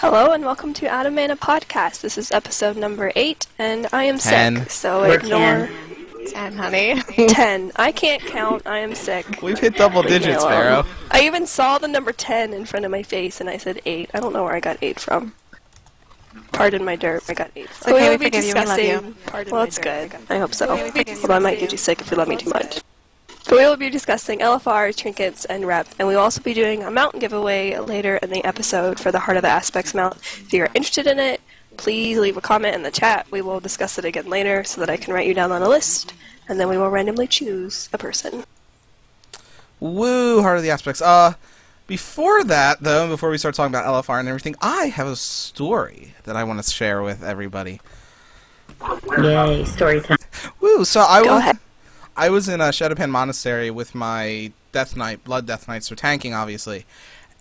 Hello and welcome to Adam Mana Podcast. This is episode number 8, and I am 10. sick, so We're ignore 10, honey. 10. I can't count. I am sick. We've hit double Leave me digits, alone. Pharaoh. I even saw the number 10 in front of my face, and I said 8. I don't know where I got 8 from. Pardon my derp. I got 8 from. okay, will we be forgive you. We love you. discussing. Well, it's good. I hope so. Okay, we forgive you. Although I might get you sick if you love me too much. But we will be discussing LFR, Trinkets, and Rep, and we will also be doing a mount giveaway later in the episode for the Heart of the Aspects mount. If you're interested in it, please leave a comment in the chat. We will discuss it again later so that I can write you down on a list, and then we will randomly choose a person. Woo, Heart of the Aspects. Before that, though, before we start talking about LFR and everything, I have a story that I want to share with everybody. Yay, story time. Woo, so Go ahead. I was in a Shadowpan Monastery with my Death Knight, Blood Death Knights for tanking, obviously.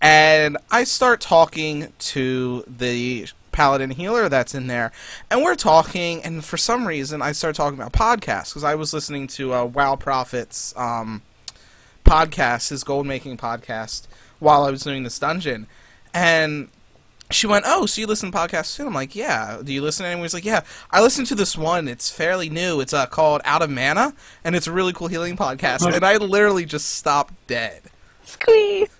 And I start talking to the Paladin healer that's in there. And we're talking, and for some reason, I start talking about podcasts. Because I was listening to WoW Prophet's podcast, his gold-making podcast, while I was doing this dungeon. And she went, "Oh, so you listen to podcasts too?" I'm like, "Yeah." "Do you listen to anyone?" He's like, "Yeah, I listen to this one. It's fairly new. It's called Out of Mana, and it's a really cool healing podcast." And I literally just stopped dead. Squeeze!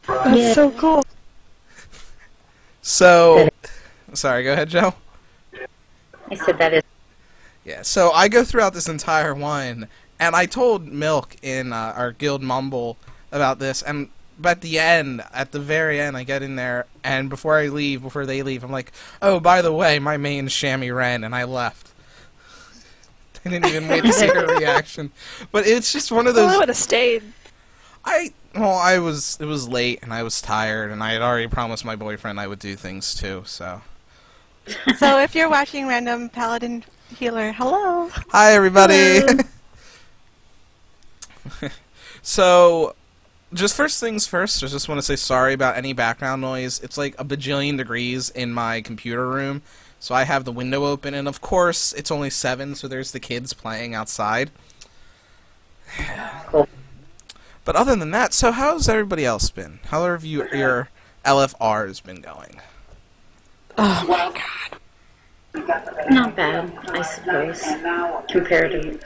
That's so cool. So, sorry, go ahead, Joe. I said that is. Yeah, so I go throughout this entire one, and I told Milk in our guild mumble about this, and but at the very end, I get in there, and before they leave, I'm like, "Oh, by the way, my main's Shammy Ren," and I left. I didn't even wait to see her reaction. But it's just one of those... Well, I would have stayed. It was late, and I was tired, and I had already promised my boyfriend I would do things too, so... So if you're watching Random Paladin Healer, hello. Hi, everybody! Hello. So... Just first things first, I just want to say sorry about any background noise. It's like a bajillion degrees in my computer room, so I have the window open, and of course, it's only 7, so there's the kids playing outside. Cool. But other than that, so how's everybody else been? How have your LFRs been going? Oh my god. Not bad, I suppose, compared to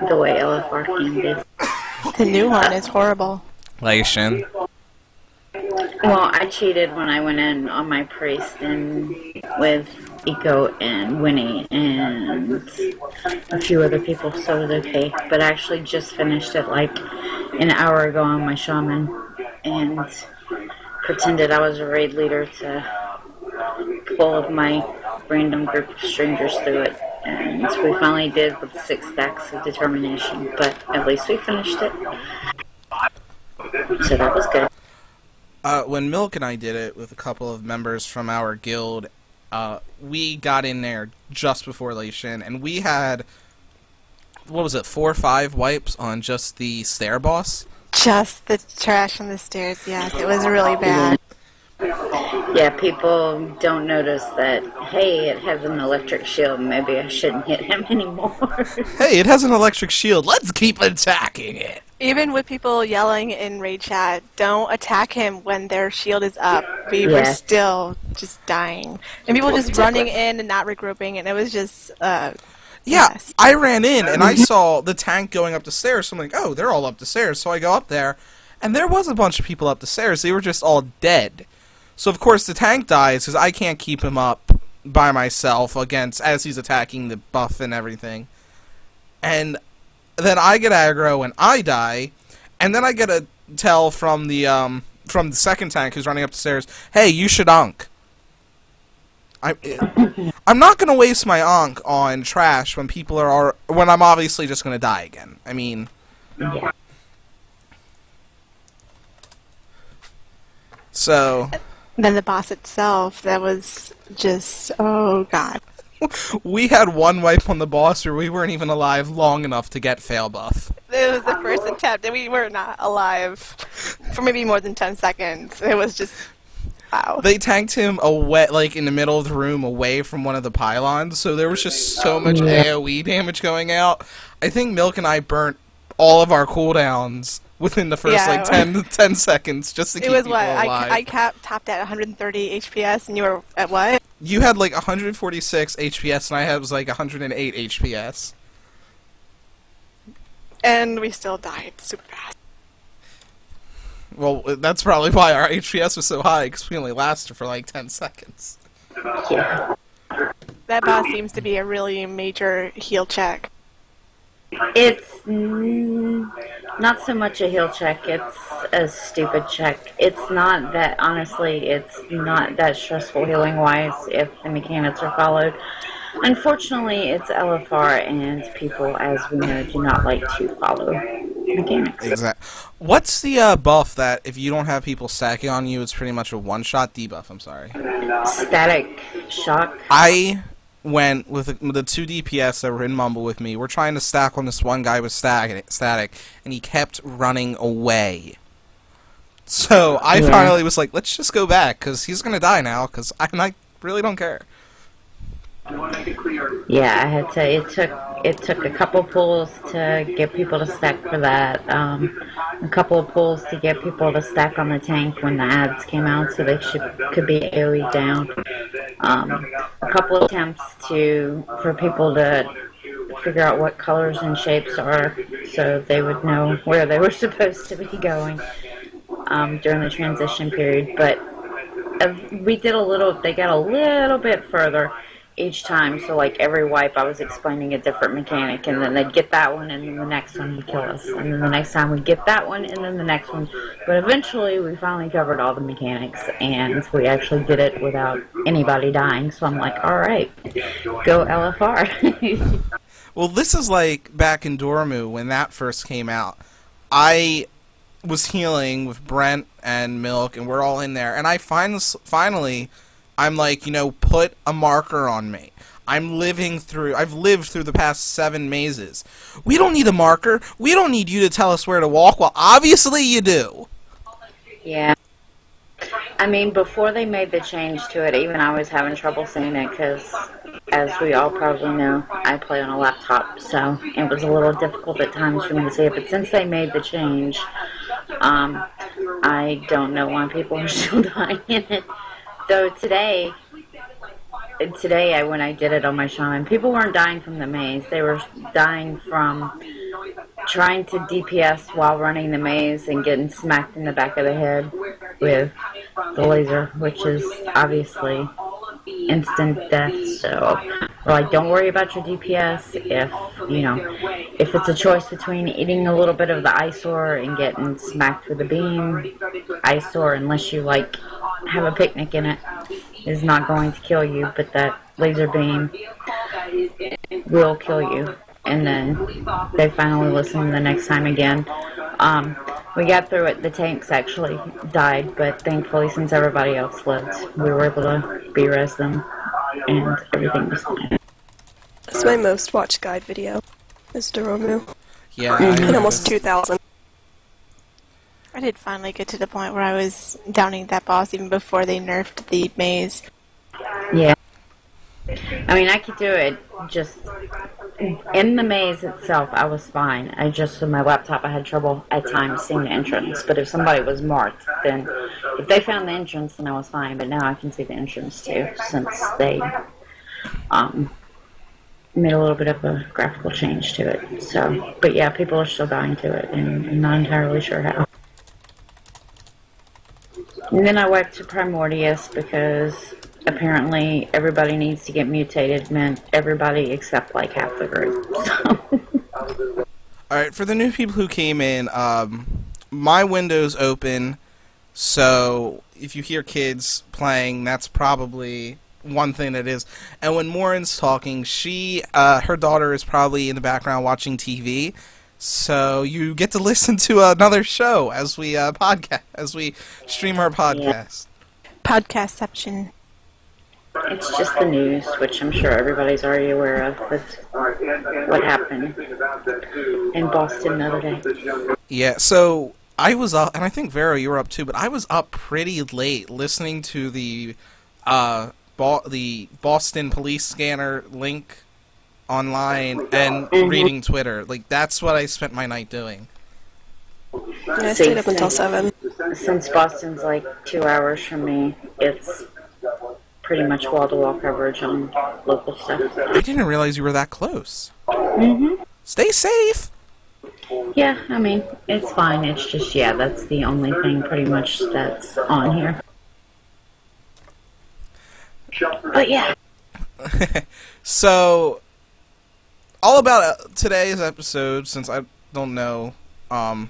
the way LFR can be. The new one is horrible. Lation. Well, I cheated when I went in on my priest and with Eco and Winnie and a few other people, so it was okay. But I actually just finished it like an hour ago on my shaman and pretended I was a raid leader to pull my random group of strangers through it. And we finally did with 6 stacks of determination, but at least we finished it. So that was good. When Milk and I did it with a couple of members from our guild, we got in there just before Lation, and we had, 4 or 5 wipes on just the stair boss? Just the trash on the stairs, yes. It was really bad. Yeah, people don't notice that, hey, it has an electric shield, maybe I shouldn't hit him anymore. Hey, it has an electric shield, let's keep attacking it! Even with people yelling in raid chat, don't attack him when their shield is up. We were Yes. still just dying. And people just running in and not regrouping, and it was just, Yeah, yes. I ran in, and I saw the tank going up the stairs, so I'm like, oh, they're all up the stairs, so I go up there, and there was a bunch of people up the stairs, they were just all dead. So, of course, the tank dies, because I can't keep him up by myself as he's attacking the buff and everything. And then I get aggro and I die, and then I get a tell from the second tank who's running up the stairs, hey, you should unk. I'm not going to waste my unk on trash when when I'm obviously just going to die again. I mean... Yeah. So... Then the boss itself, that was just, oh god. We had one wipe on the boss where we weren't even alive long enough to get fail buff. It was the first attempt, and we were not alive for maybe more than 10 seconds. It was just, wow. They tanked him away, like in the middle of the room, away from one of the pylons, so there was just so much AoE damage going out. I think Milk and I burnt all of our cooldowns within the first Yeah. 10 seconds just to keep It was people what? alive. I topped at 130 HPS, and you were at what? You had 146 HPS, and I had 108 HPS. And we still died super fast. Well, that's probably why our HPS was so high, because we only lasted for 10 seconds. Yeah. That boss seems to be a really major heal check. It's not so much a heal check, it's a stupid check. It's not that, honestly, it's not that stressful healing-wise if the mechanics are followed. Unfortunately, it's LFR, and people, as we know, do not like to follow mechanics. Exactly. What's the buff that if you don't have people stacking on you, it's pretty much a one-shot debuff? I'm sorry. Static shock. I went with the 2 DPS that were in Mumble with me. We're trying to stack on this one guy with static, and he kept running away. So I finally was like, let's just go back, because he's going to die now, because I really don't care. Yeah, I had to. It took a couple pulls to get people to stack for that. A couple of pulls to get people to stack on the tank when the ads came out, so they could be AOE down. A couple of attempts for people to figure out what colors and shapes are, so they would know where they were supposed to be going during the transition period. But we did they got a little bit further each time, so every wipe I was explaining a different mechanic, and then they'd get that one, and then the next one would kill us, and then the next time we'd get that one, and then the next one. But eventually we finally covered all the mechanics, and we actually did it without anybody dying, so I'm like, alright, go LFR. Well, this is back in Dormu when that first came out. I was healing with Brent and Milk, and we're all in there, and I finally I'm put a marker on me. I've lived through the past 7 mazes. We don't need a marker. We don't need you to tell us where to walk. Well, obviously you do. Yeah. I mean, before they made the change to it, even I was having trouble seeing it, because, as we all probably know, I play on a laptop, so it was a little difficult at times for me to see it. But since they made the change, I don't know why people are still dying in it. Though today, when I did it on my shaman, people weren't dying from the maze. They were dying from trying to DPS while running the maze and getting smacked in the back of the head with the laser, which is obviously instant death. So, don't worry about your DPS. If it's a choice between eating a little bit of the eyesore and getting smacked with a beam, eyesore, unless you have a picnic in it, is not going to kill you, but that laser beam will kill you. And then they finally listened the next time again. We got through it. The tanks actually died, but thankfully, since everybody else lived, we were able to B-res them, and everything was fine. That's my most watched guide video, is Doromu. Yeah, And almost 2,000. I did finally get to the point where I was downing that boss even before they nerfed the maze. Yeah. I mean, I could do it just in the maze itself. I was fine. With my laptop, I had trouble at times seeing the entrance. But if somebody was marked, then if they found the entrance, then I was fine. But now I can see the entrance too, since they made a little bit of a graphical change to it. So, but yeah, people are still dying to it, and I'm not entirely sure how. And then I went to Primordius because apparently everybody needs to get mutated, meant everybody except half the group. So. Alright, for the new people who came in, my window's open, so if you hear kids playing, that's probably one thing that is. And when Morin's talking, her daughter is probably in the background watching TV, so you get to listen to another show as we stream our podcast. Podcastception. It's just the news, which I'm sure everybody's already aware of, with what happened in Boston the other day. Yeah, so I was up, and I think Vero, you were up too, but I was up pretty late listening to the Boston police scanner link online and reading Twitter. That's what I spent my night doing. Yeah, I See, stayed up until 7. since Boston's like 2 hours from me, it's pretty much wall-to-wall coverage on local stuff. I didn't realize you were that close. Mm-hmm. Stay safe. Yeah, I mean, it's fine. It's just, yeah, that's the only thing pretty much that's on here. But yeah. So, all about today's episode, since I don't know, I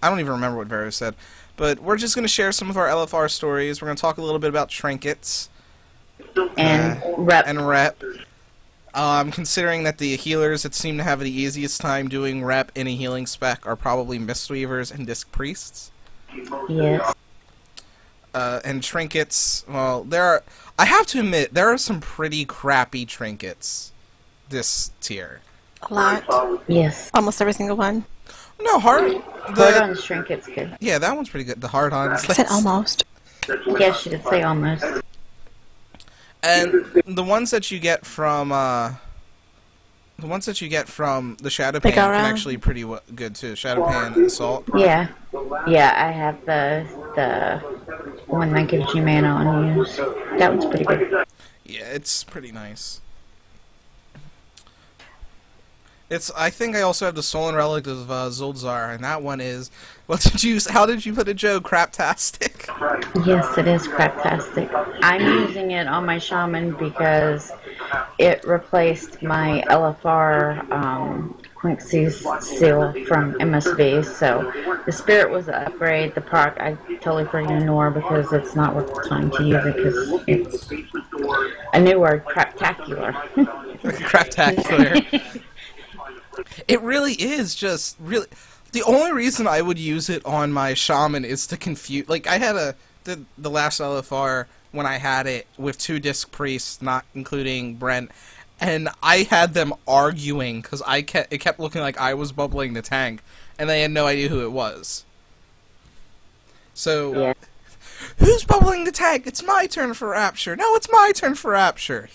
don't even remember what Vera said, but we're just going to share some of our LFR stories. We're going to talk a little bit about trinkets. And rep. And rep. Considering that the healers that seem to have the easiest time doing rep in a healing spec are probably Mistweavers and Disc Priests. Yes. And trinkets, well, I have to admit, there are some pretty crappy trinkets this tier. A lot. Yes. Almost every single one. No, Hard-on's trinket's good. Yeah, that one's pretty good. The hard-ons. I said almost. Yeah, she did say almost. And the ones that you get from the Shadow Pan can actually be pretty good too. Shadow Pan and Assault. Yeah. Yeah, I have the one that gives you mana on use. That one's pretty good. Yeah, it's pretty nice. I think I also have the Stolen Relic of Zuldzar, and that one is... How did you put it, Joe? Craptastic? Yes, it is craptastic. I'm using it on my Shaman because it replaced my LFR Quincy's seal from MSV, so the Spirit was an upgrade. The proc I totally freaking ignore because it's not worth the time to use it because it's a new word, craptacular. Craptacular. It really is just really... The only reason I would use it on my Shaman is to confuse... Like, I had the last LFR when I had it with 2 Disc Priests, not including Brent, and I had them arguing because it kept looking like I was bubbling the tank, and they had no idea who it was. So, yeah. Who's bubbling the tank? It's my turn for Rapture. No, it's my turn for Rapture.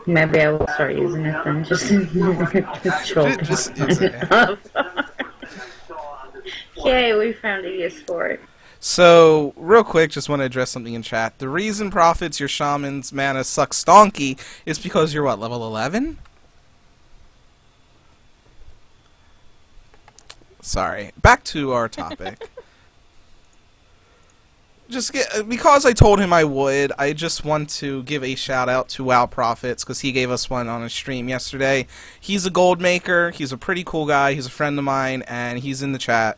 Maybe I will start using it then. Just use it. Yay, we found a use for it. So, real quick, just want to address something in chat. The reason Prophets, your Shaman's mana sucks donkey is because you're what, level 11? Sorry. Back to our topic. Because I told him I would, I just want to give a shout out to WoW Prophets because he gave us one on a stream yesterday. He's a gold maker, he's a pretty cool guy, he's a friend of mine, and he's in the chat.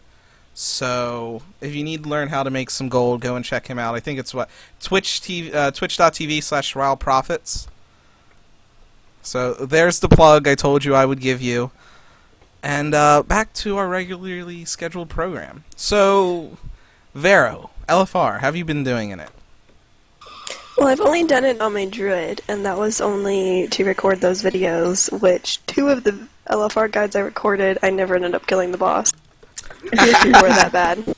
So, if you need to learn how to make some gold, go and check him out. I think it's twitch.tv/WoWProphets. So, there's the plug I told you I would give you. And back to our regularly scheduled program. So, Vero, LFR, have you been doing in it? Well, I've only done it on my Druid, and that was only to record those videos, which 2 of the LFR guides I recorded, I never ended up killing the boss. Because people were that bad.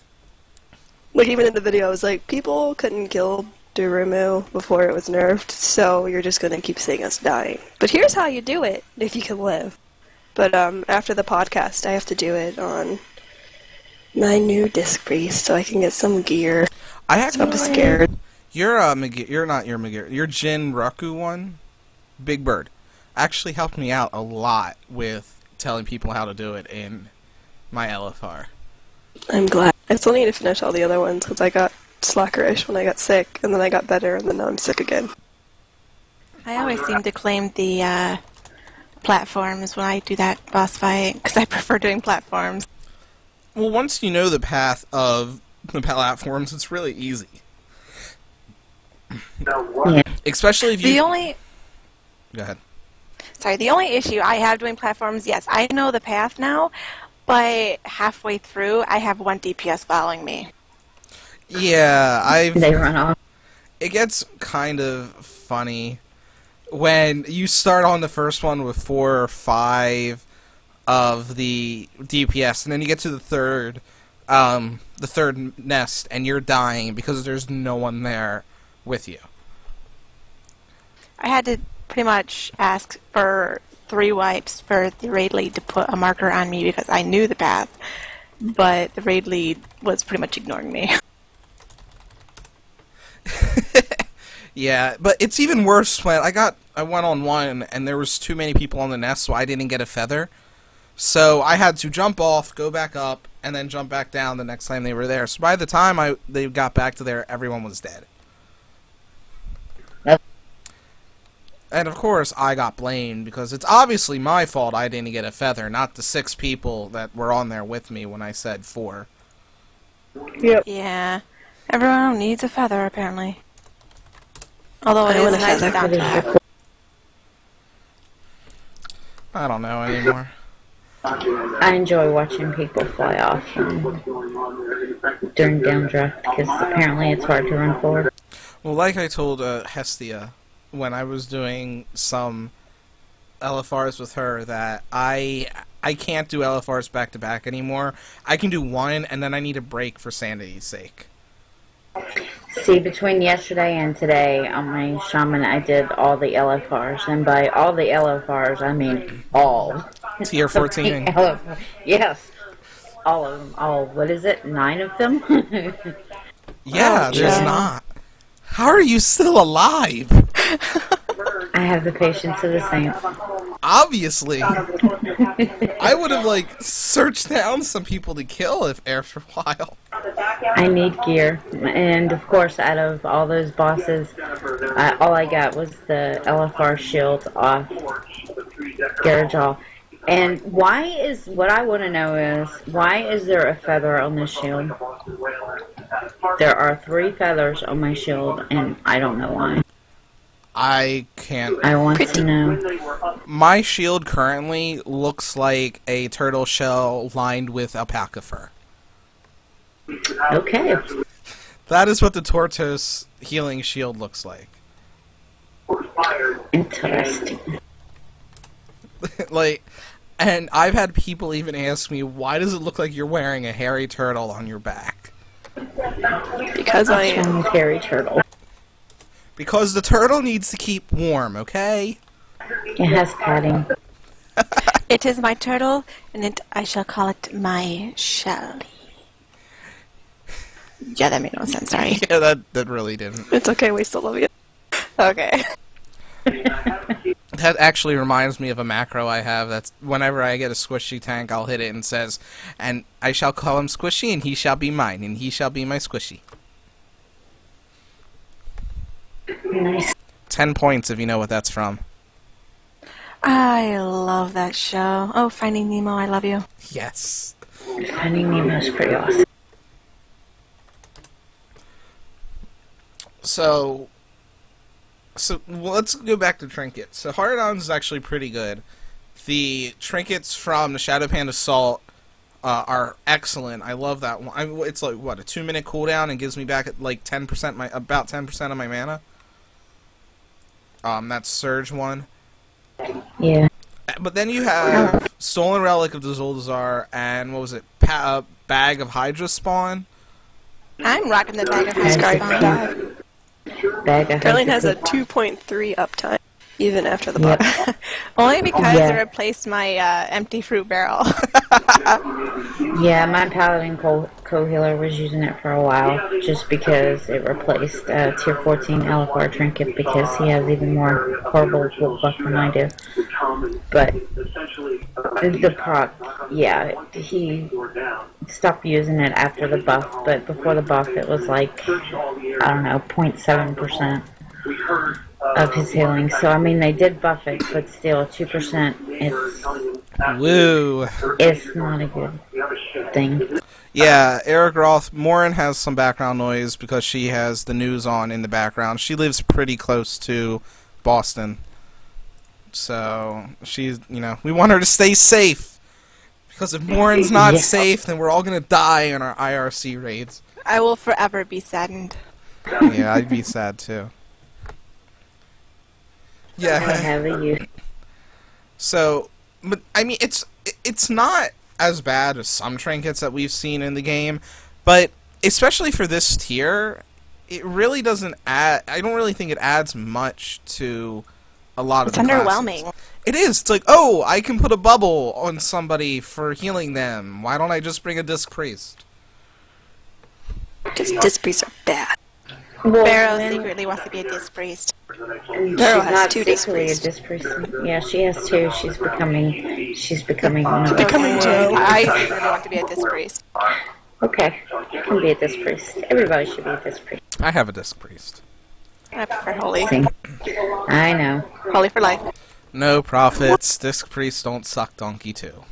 Like, even in the video, I was like, people couldn't kill Durumu before it was nerfed, so you're just gonna keep seeing us dying. But here's how you do it, if you can live. But after the podcast, I have to do it on my new Disc Priest, so I can get some gear. I'm scared. You're not your Magir. Your Jin Raku one, Big Bird, actually helped me out a lot with telling people how to do it in my LFR. I'm glad. I still need to finish all the other ones because I got slackerish when I got sick, and then I got better, and then now I'm sick again. I always seem to claim the platforms when I do that boss fight because I prefer doing platforms. Well, once you know the path of the platforms, it's really easy. Yeah. Especially if you... Go ahead. Sorry, the only issue I have doing platforms, yes, I know the path now, but halfway through, I have 1 DPS following me. Yeah, They run off. It gets kind of funny when you start on the first one with 4 or 5 of the DPS, and then you get to the third nest, and you're dying because there's no one there with you. I had to pretty much ask for 3 wipes for the raid lead to put a marker on me because I knew the path. but the raid lead was pretty much ignoring me. Yeah, but it's even worse when I went on one and there was too many people on the nest, so I didn't get a feather. So I had to jump off, go back up, and then jump back down the next time they were there. So by the time they got back to there, everyone was dead. Yep. And of course, I got blamed because it's obviously my fault I didn't get a feather, not the 6 people that were on there with me when I said 4. Yep. Yeah, everyone needs a feather apparently. Although it I is want a nice feather. not to have. I don't know anymore. I enjoy watching people fly off during downdraft because apparently it's hard to run forward. Well, like I told Hestia when I was doing some LFRs with her, that I can't do LFRs back to back anymore. I can do one, and then I need a break for sanity's sake. See, between yesterday and today on my shaman, I did all the LFRs, and by all the LFRs, I mean all. Tier 14. Yes, all of them. All, what is it, 9 of them? Yeah, Oh, there's yeah. not. How are you still alive? I have the patience of the saints. Obviously. I would have, searched down some people to kill if after a while. I need gear, and of course, out of all those bosses, all I got was the LFR shield off Garajal. And what I want to know is, why is there a feather on this shield? There are 3 feathers on my shield, and I don't know why. I can't. I want to know. My shield currently looks like a turtle shell lined with alpaca fur. Okay. That is what the Tortoise healing shield looks like. Interesting. And I've had people even ask me, why does it look like you're wearing a hairy turtle on your back? Because I am. Strong hairy turtle. Because the turtle needs to keep warm, okay? It has padding. It is my turtle, and I shall call it my Shelly. Yeah, that made no sense, sorry. Yeah, that really didn't. It's okay, we still love you. Okay. That actually reminds me of a macro I have. That's whenever I get a squishy tank, I'll hit it and says, and I shall call him Squishy, and he shall be mine, and he shall be my Squishy. Nice. 10 points if you know what that's from. I love that show. Oh, Finding Nemo, I love you. Yes. Finding Nemo is pretty awesome. So let's go back to Trinkets. So Hard-Ons is actually pretty good. The Trinkets from the Shadow Pan Assault are excellent. I love that one. It's like, what, a 2-minute cooldown and gives me back at like 10%, about 10% of my mana. That's Surge one. Yeah. But then you have Stolen Relic of the Zuldazar and, what was it, Bag of Hydra Spawn? I'm rocking the bag of high Scarf spawn. Bag of Darlene has a Hydra. 2.3 uptime, even after the buff. Yep. Only because Yeah. I replaced my empty fruit barrel. Yeah, my Paladin co-healer was using it for a while, just because it replaced Tier 14 LFR Trinket, because he has even more horrible wolf buff than I do. But the proc, yeah, he stopped using it after the buff, but before the buff it was like, I don't know, 0.7% of his healing. So, I mean, they did buff it, but still, 2%, Woo! it's not a good thing. Yeah, Eric Roth, Morin has some background noise because she has the news on in the background. She lives pretty close to Boston. So, she's, we want her to stay safe. Because if Morin's not Yeah. safe, then we're all going to die in our IRC raids. I will forever be saddened. Yeah, I'd be sad too. I Yeah. have a youth. So, but I mean, it's not as bad as some trinkets that we've seen in the game, but especially for this tier, it really doesn't add. I don't really think it adds much to a lot of It's the classes. underwhelming. It is. It's like, oh, I can put a bubble on somebody for healing them. Why don't I just bring a disc priest? Because disc priests are bad. Well, Barrow when- secretly wants to be a disc priest. She's Barrow has not 2 disc secretly a priests. disc priest. Yeah, she has 2. She's becoming one of Becoming those. Joe. I secretly want to be a disc priest. Okay, you can be a disc priest. Everybody should be a disc priest. I have a disc priest. I prefer holy. See? I know. Holy for life. No prophets. Disc priests don't suck donkey too.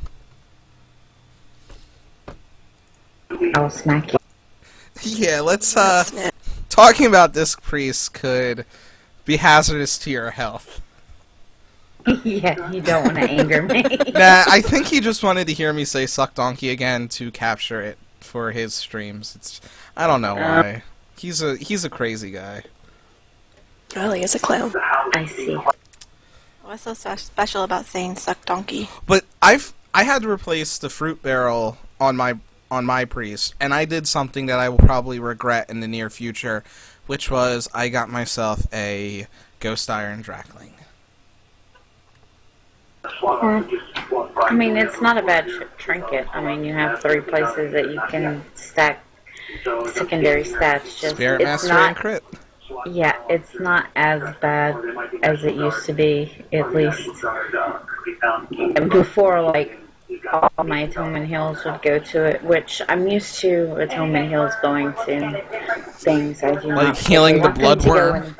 I'll smack you. Yeah, let's talking about disc priests could be hazardous to your health. Yeah, you don't want to anger me. Nah, I think he just wanted to hear me say suck donkey again to capture it for his streams. I don't know why. He's a crazy guy. Well, he is a clown. I see. What's so special about saying suck donkey? But I had to replace the fruit barrel on my priest, and I did something that I will probably regret in the near future, which was I got myself a Ghost Iron Drakling. I mean, it's not a bad trinket. I mean, you have 3 places that you can stack secondary stats. Just Spirit it's Mastery not, and crit. Yeah, it's not as bad as it used to be, at least. Before, like, all my atonement heals would go to it, which I'm used to atonement heals going to things I do not. Like healing the bloodworm?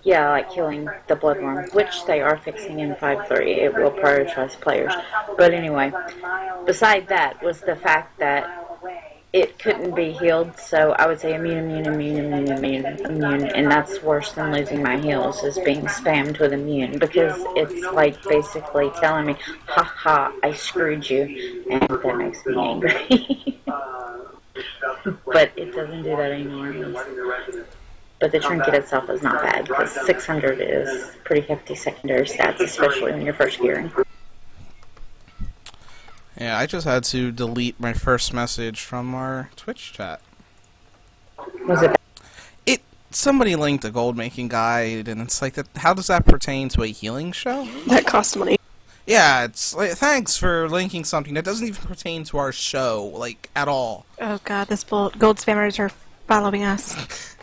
Yeah, like healing the bloodworm, which they are fixing in 5.3. It will prioritize players. But anyway, beside that was the fact that it couldn't be healed, so I would say immune, and that's worse than losing my heals, is being spammed with immune, because it's like basically telling me, ha ha, I screwed you, and that makes me angry. But it doesn't do that anymore, at least. But the trinket itself is not bad, because 600 is pretty hefty secondary stats, especially when you're first gearing. Yeah, I just had to delete my first message from our Twitch chat. Was it bad? Somebody linked a gold making guide, and it's like, how does that pertain to a healing show? That costs money. Yeah, it's like, thanks for linking something that doesn't even pertain to our show, like, at all. Oh god, this gold spammers are following us.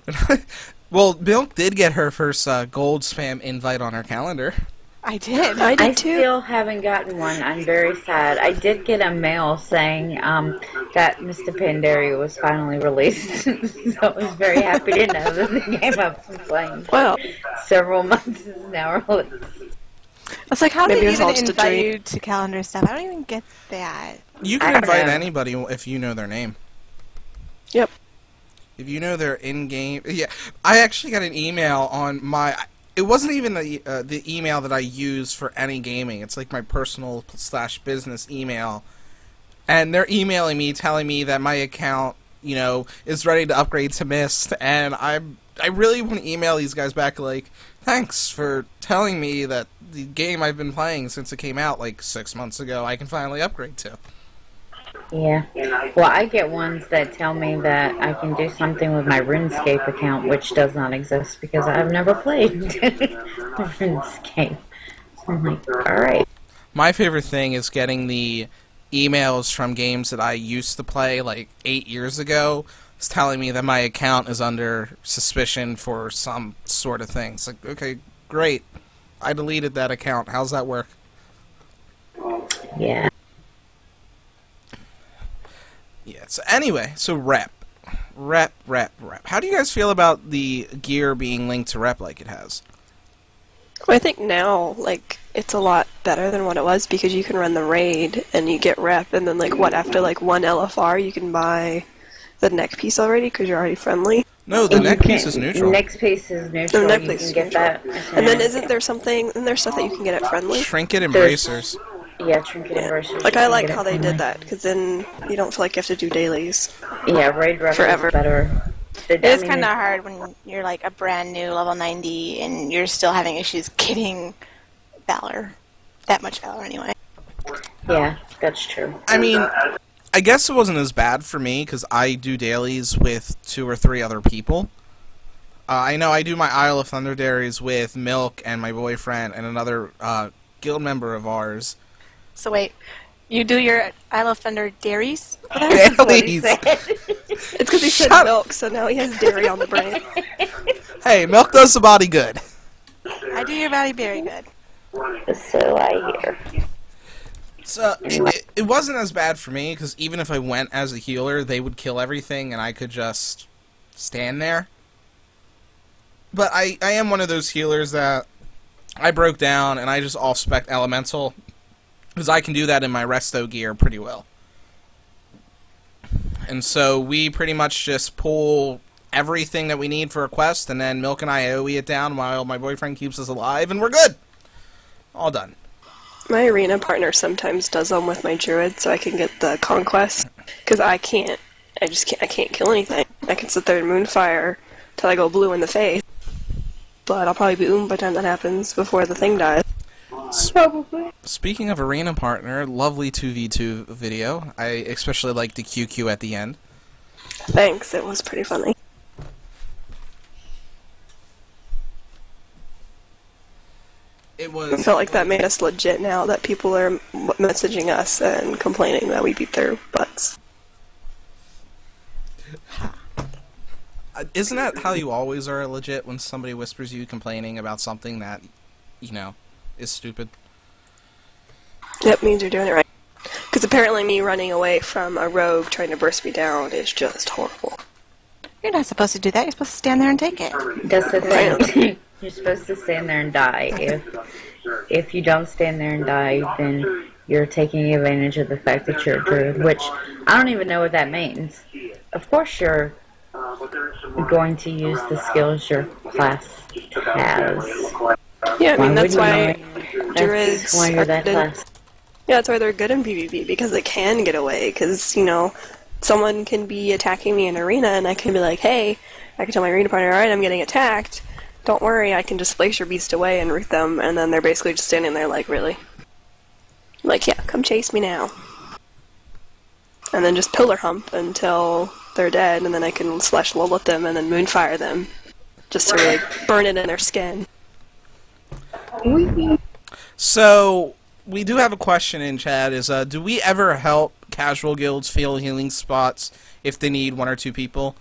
Well, Milk did get her first gold spam invite on her calendar. I did. I I did too. still haven't gotten one. I'm very sad. I did get a mail saying that Mr. Pandaria was finally released. So I was very happy to know that the game I've been playing Well, several months is now released. It's like, how Maybe did it was they all even just a invite dream. you to calendar stuff? I don't even get that. You I can don't invite know. anybody if you know their name. yep. If you know their in-game... Yeah, I actually got an email on my... It wasn't even the email that I use for any gaming. It's like my personal/business email. And they're emailing me, telling me that my account, is ready to upgrade to Mist. And I really want to email these guys back, like, thanks for telling me that the game I've been playing since it came out, like, 6 months ago, I can finally upgrade to. Yeah. Well, I get ones that tell me that I can do something with my RuneScape account, which does not exist because I've never played RuneScape. I'm like, alright. My favorite thing is getting the emails from games that I used to play, like, 8 years ago. It's telling me that my account is under suspicion for some sort of thing. It's like, okay, great. I deleted that account. How's that work? Yeah. Yeah, so anyway, so rep. Rep. How do you guys feel about the gear being linked to rep like it has? Well, I think now, like, it's a lot better than what it was because you can run the raid and you get rep, and then, like, after, like, 1 LFR, you can buy the neck piece already because you're already friendly. No, the And neck you piece can't- is neutral. Next piece is neutral. No, neck you piece can is get neutral. that. And then isn't there something, and there's stuff that you can get at friendly? Trinket There's- embracers. Yeah, trinket embracers. Like, you I can like get how it they friendly. did that because then you don't feel like you have to do dailies. Yeah, raid rep Forever. is better. It's kind of hard when you're like a brand new level 90 and you're still having issues getting Valor. That much Valor anyway. Yeah, that's true. I mean, I guess it wasn't as bad for me because I do dailies with 2 or 3 other people. I know I do my Isle of Thunder Dairies with Milk and my boyfriend and another guild member of ours. So wait, you do your Isle of Thunder dairies? Dailies! It's because he said milk, so now he has dairy on the brain. Hey, milk does the body good. I do your body very good. So I hear. So, it wasn't as bad for me, because even if I went as a healer, they would kill everything, and I could just stand there. But I am one of those healers that I broke down, and I just off-spec Elemental, because I can do that in my Resto gear pretty well. And so we pretty much just pull everything that we need for a quest, and then Milk and I AoE it down while my boyfriend keeps us alive, and we're good! All done. My arena partner sometimes does them with my druid so I can get the conquest. Because I can't. I can't kill anything. I can sit there and moonfire till I go blue in the face. But I'll probably be by the time that happens before the thing dies. Probably. Speaking of arena partner, lovely 2v2 video. I especially like the QQ at the end. Thanks, it was pretty funny. It was. I felt like that made us legit now that people are messaging us and complaining that we beat their butts. Isn't that how you always are legit when somebody whispers you complaining about something that, you know, is stupid? Yep, means you're doing it right. Because apparently me running away from a rogue trying to burst me down is just horrible. You're not supposed to do that. You're supposed to stand there and take it. That's the thing. You're supposed to stand there and die. If you don't stand there and die, then you're taking advantage of the fact that you're a druid, which I don't even know what that means. Of course you're going to use the skills your class has. Yeah, I mean, that's why druids That's why you're that class. Yeah, that's why they're good in PvP, because they can get away, because, you know, someone can be attacking me in arena, and I can be like, hey, I can tell my arena partner, alright, I'm getting attacked, don't worry, I can just place your beast away and root them, and then they're basically just standing there like, really? Like, yeah, come chase me now. And then just pillar hump until they're dead, and then I can slash Lilith them and then moonfire them, just to really burn it in their skin. So, we do have a question in chat, is, do we ever help casual guilds fill healing spots if they need one or two people?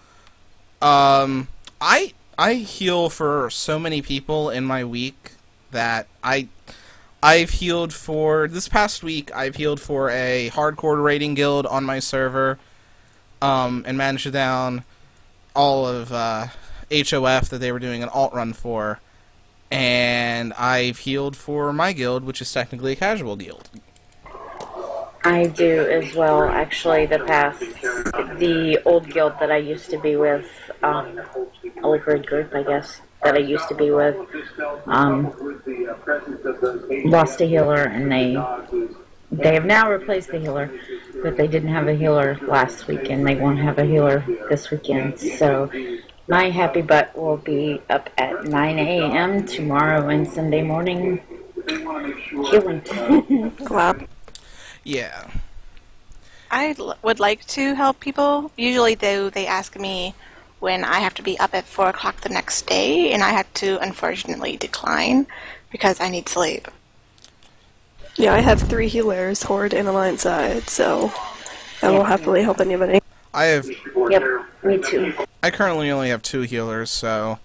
I heal for so many people in my week that I've healed for, this past week, I've healed for a hardcore raiding guild on my server, and managed to down all of, HOF that they were doing an alt run for. And I've healed for my guild, which is technically a casual guild. I do as well, actually. The old guild that I used to be with, Holy Group, I guess, that I used to be with, lost a healer, and they have now replaced the healer, but they didn't have a healer last weekend. They won't have a healer this weekend, so my happy butt will be up at 9 a.m. tomorrow and Sunday morning healing. Wow. Yeah. I would like to help people. Usually, though, they ask me when I have to be up at 4 o'clock the next day, and I have to, unfortunately, decline because I need sleep. Yeah, I have 3 healers, Horde and Alliance side, so I will happily help anybody. Yep, me too. I currently only have 2 healers, so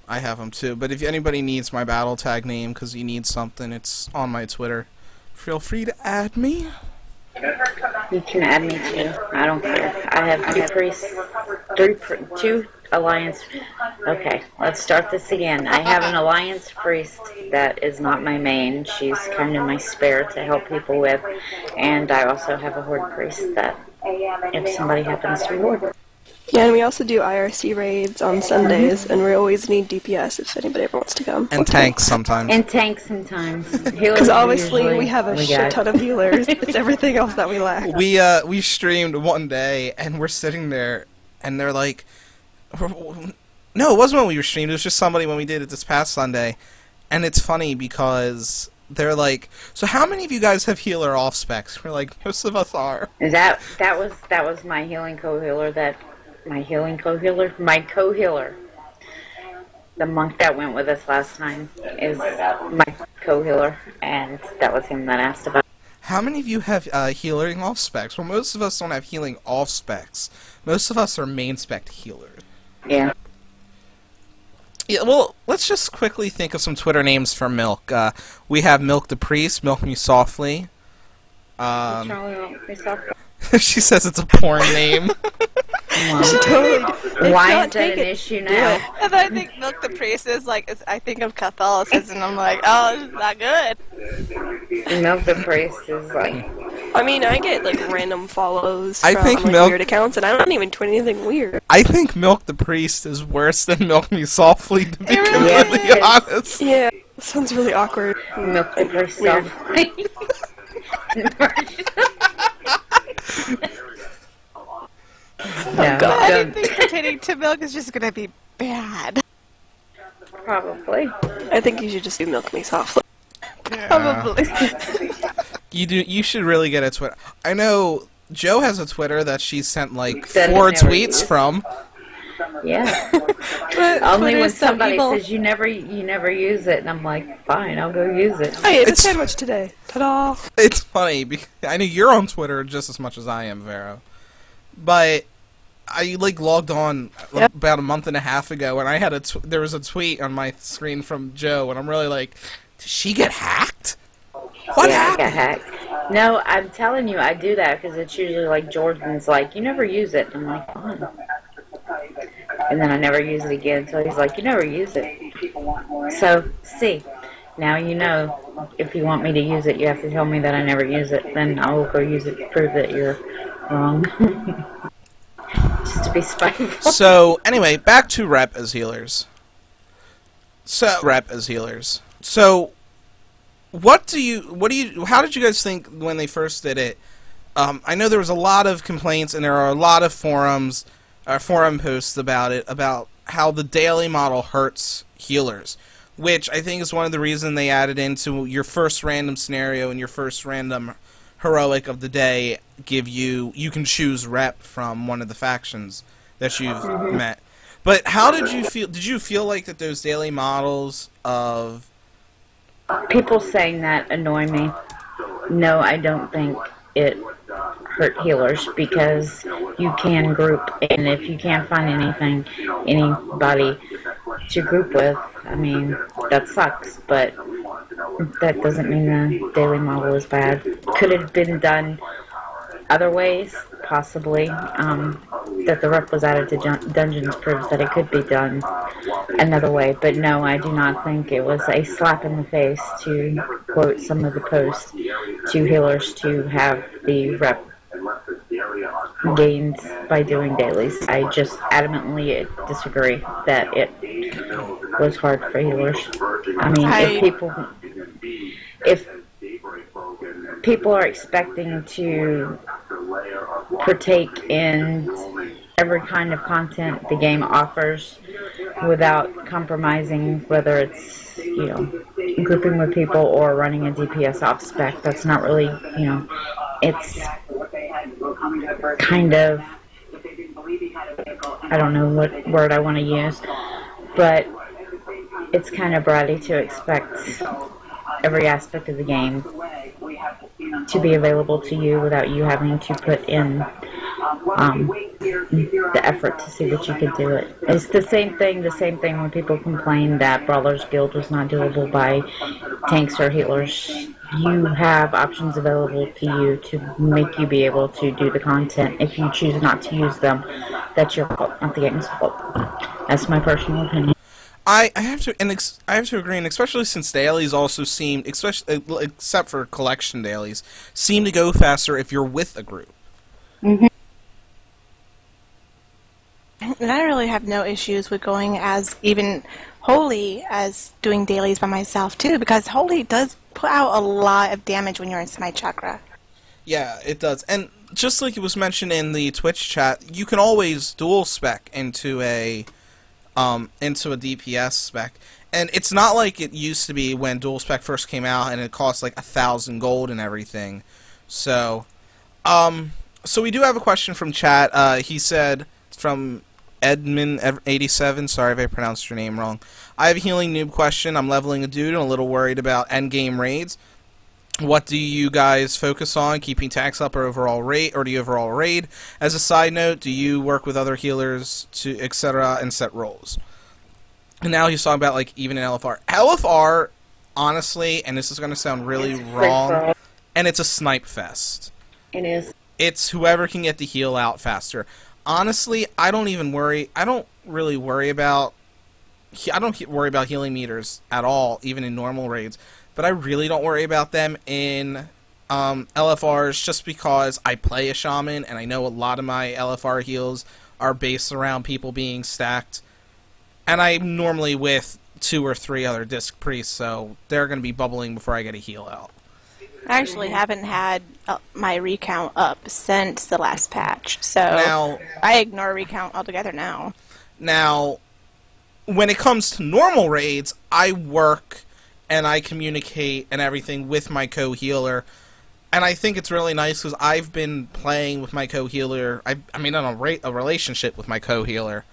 I have them too. But if anybody needs my battle tag name because you need something, it's on my Twitter. Feel free to add me. You can add me too. I don't care. I have 2 priests, 2 alliance. Okay, let's start this again. I have an alliance priest that is not my main. She's kind of my spare to help people with, and I also have a horde priest that if somebody happens to be horde. Yeah, and we also do IRC raids on Sundays, and we always need DPS if anybody ever wants to come. And tanks sometimes. And tanks sometimes. Because obviously we have a shit ton of healers. It's everything else that we lack. We streamed one day, and we're sitting there, and they're like, no, it wasn't when we were streamed, it was just somebody when we did it this past Sunday. And it's funny because they're like, so how many of you guys have healer off specs? We're like, most of us are. That was my healing co-healer my co-healer. the monk that went with us last time is my co-healer, and that was him that asked about. How many of you have healing off specs? Well, most of us don't have healing off specs. Most of us are main spec healers. Yeah. Yeah, well, let's just quickly think of some Twitter names for Milk. We have Milk the Priest, Milk Me Softly. She says it's a porn name. She totally. Why is that an issue now? And I think Milk the Priest is like, I think of Catholicism, and I'm like, oh, this is not good. Milk the Priest is like... I mean, I get like random follows I from think like, Milk- weird accounts, and I don't even tweet anything weird. I think Milk the Priest is worse than Milk Me Softly, to be really completely is. honest. Yeah, sounds really awkward. Milk the Priest Weird. No, don't. Anything pertaining to milk is just gonna be bad. Probably. I think you should just do Milk Me Softly. Probably. You should really get a Twitter. I know Joe has a Twitter that she sent like That 4 is never tweets used. from. Yeah. But Only Twitter when is so somebody evil. says you never use it, and I'm like, fine, I'll go use it. I ate a It's- sandwich today. Ta-da! It's funny because I know you're on Twitter just as much as I am, Vero. But I like logged on Yep. about a month and a half ago, and I had there was a tweet on my screen from Joe, and I'm really like, did she get hacked? What Yeah, I happened? got hacked. No, I'm telling you, I do that because it's usually like Jordan's like, you never use it. I'm like, fine. And then I never use it again. So he's like, you never use it. So, see, now you know if you want me to use it, you have to tell me that I never use it. Then I will go use it to prove that you're wrong. Just to be spiteful. So anyway, back to rep as healers. So how did you guys think when they first did it? I know there was a lot of complaints, and there are a lot of forum posts about it, about how the daily model hurts healers, which I think is one of the reasons they added into your first random scenario and your first random heroic of the day. You can choose rep from one of the factions that you've met. But how did you feel? Did you feel like that those daily models of People saying that annoy me. No, I don't think it hurt healers because you can group, and if you can't find anybody to group with, I mean, that sucks, but that doesn't mean the daily model is bad. Could it have been done other ways? Possibly. That the rep was added to dungeons proves that it could be done another way, but no, I do not think it was a slap in the face, to quote some of the posts, to healers to have the rep gained by doing dailies. I just adamantly disagree that it was hard for healers. I mean, if people are expecting to partake in every kind of content the game offers without compromising, whether it's, grouping with people or running a DPS off spec, that's not really, it's kind of, I don't know what word I want to use, but it's kind of bratty to expect every aspect of the game to be available to you without you having to put in the effort to see that you could do it. It's the same thing when people complain that Brawler's Guild was not doable by tanks or healers. You have options available to you to make you be able to do the content. If you choose not to use them, that's your fault, not the game's fault. That's my personal opinion. I have to agree, and especially since dailies also seem, except for collection dailies, seem to go faster if you're with a group. And I really have no issues with going as even Holy as doing dailies by myself too, because Holy does put out a lot of damage when you're in semi-chakra. Yeah, it does. And just like it was mentioned in the Twitch chat, you can always dual spec into a DPS spec. And it's not like it used to be when dual spec first came out and it cost like 1,000 gold and everything. So we do have a question from chat. He said from Edmund87, sorry if I pronounced your name wrong. I have a healing noob question. I'm leveling a dude and a little worried about endgame raids. What do you guys focus on? Keeping tax up or overall raid, or do you overall raid? As a side note, do you work with other healers to etc. and set roles? And now he's talking about like even in LFR. LFR, honestly, and this is going to sound really wrong, and it's a snipe fest. It is. It's whoever can get the heal out faster. Honestly, I don't really worry about healing meters at all, even in normal raids. But I really don't worry about them in LFRs just because I play a shaman, and I know a lot of my LFR heals are based around people being stacked. And I'm normally with 2 or 3 other disc priests, so they're going to be bubbling before I get a heal out. I actually haven't had my recount up since the last patch, so now, I ignore recount altogether now. Now, when it comes to normal raids, I work and I communicate and everything with my co-healer, and I think it's really nice because I've been playing with my co-healer, I mean, on a relationship with my co-healer,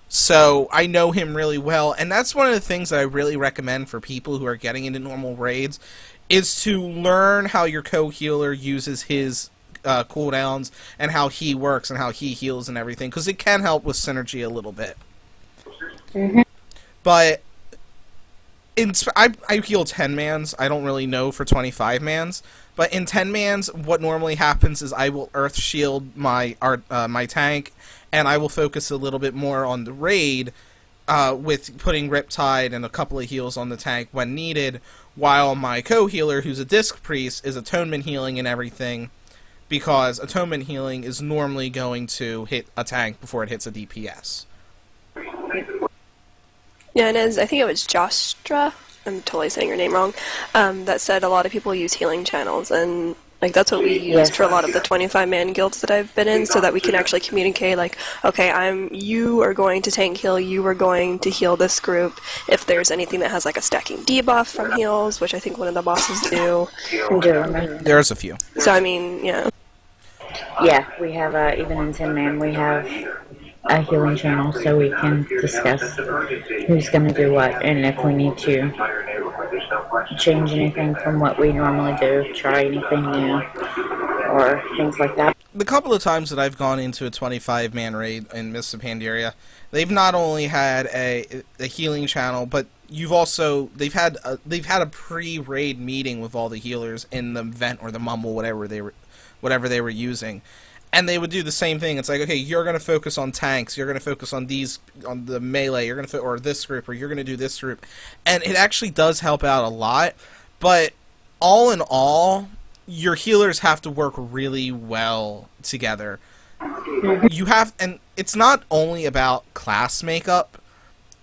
so I know him really well, and that's one of the things that I really recommend for people who are getting into normal raids, is to learn how your co-healer uses his cooldowns and how he works and how he heals and everything, because it can help with synergy a little bit. Mm-hmm. But I heal 10 mans. I don't really know for 25 mans. But in 10 mans, what normally happens is I will earth shield my tank, and I will focus a little bit more on the raid with putting Riptide and a couple of heals on the tank when needed, while my co-healer, who's a disc priest, is atonement healing and everything, because atonement healing is normally going to hit a tank before it hits a DPS. Yeah, and I think it was Jostra, I'm totally saying your name wrong, that said a lot of people use healing channels, and like that's what we used for a lot of the 25-man guilds that I've been in, so that we can actually communicate, like, okay, you are going to tank heal, you are going to heal this group, if there's anything that has like a stacking debuff from heals, which I think one of the bosses do. There's a few. So, I mean, yeah. Yeah, we have, even in 10-man, we have a healing channel so we can discuss who's going to do what, and if we need to change anything from what we normally do, try anything new, or things like that. The couple of times that I've gone into a 25-man raid in Mists of Pandaria, they've not only had a healing channel, but they've had a pre-raid meeting with all the healers in the vent or the mumble, whatever they were using. And they would do the same thing. It's like, okay, you're going to focus on tanks, you're going to focus on the melee, you're going to or this group, or you're going to do this group. And it actually does help out a lot. But all in all, your healers have to work really well together. And it's not only about class makeup,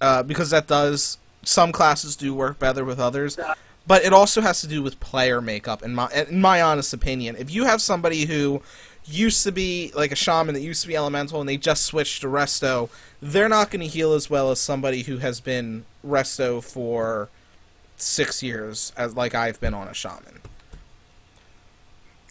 because some classes do work better with others, but it also has to do with player makeup, in my honest opinion. If you have somebody who used to be like a shaman that used to be elemental and they just switched to resto, they're not going to heal as well as somebody who has been resto for 6 years, like I've been on a shaman.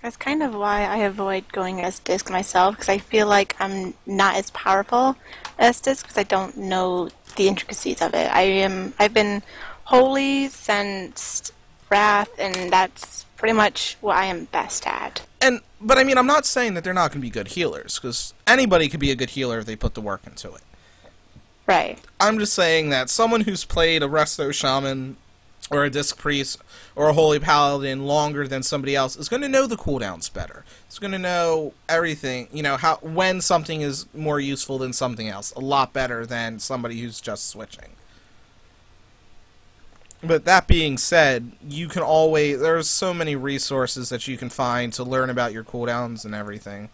That's kind of why I avoid going as disc myself, because I feel like I'm not as powerful as disc because I don't know the intricacies of it. I've been holy since Wrath, and that's pretty much what I am best at. But I mean, I'm not saying that they're not going to be good healers, because anybody could be a good healer if they put the work into it. Right. I'm just saying that someone who's played a resto shaman, or a disc priest, or a holy paladin longer than somebody else is going to know the cooldowns better. It's going to know everything, when something is more useful than something else, a lot better than somebody who's just switching. But that being said, there's so many resources that you can find to learn about your cooldowns and everything.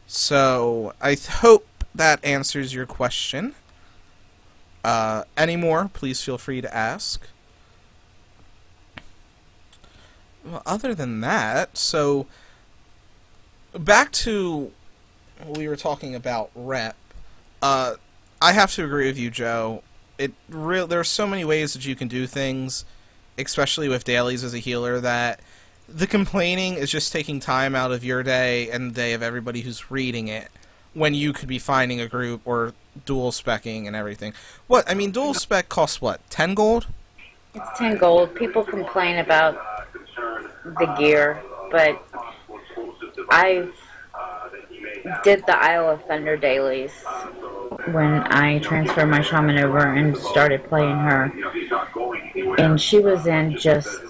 So, I hope that answers your question. Any more, please feel free to ask. Well, other than that, so back to what we were talking about rep. I have to agree with you, Joe. There are so many ways that you can do things, especially with dailies as a healer, that the complaining is just taking time out of your day and the day of everybody who's reading it, when you could be finding a group or dual specking and everything. What, I mean, dual spec costs what, 10 gold? It's 10 gold. People complain about the gear, but I did the Isle of Thunder dailies when I transferred my shaman over and started playing her. And she was in just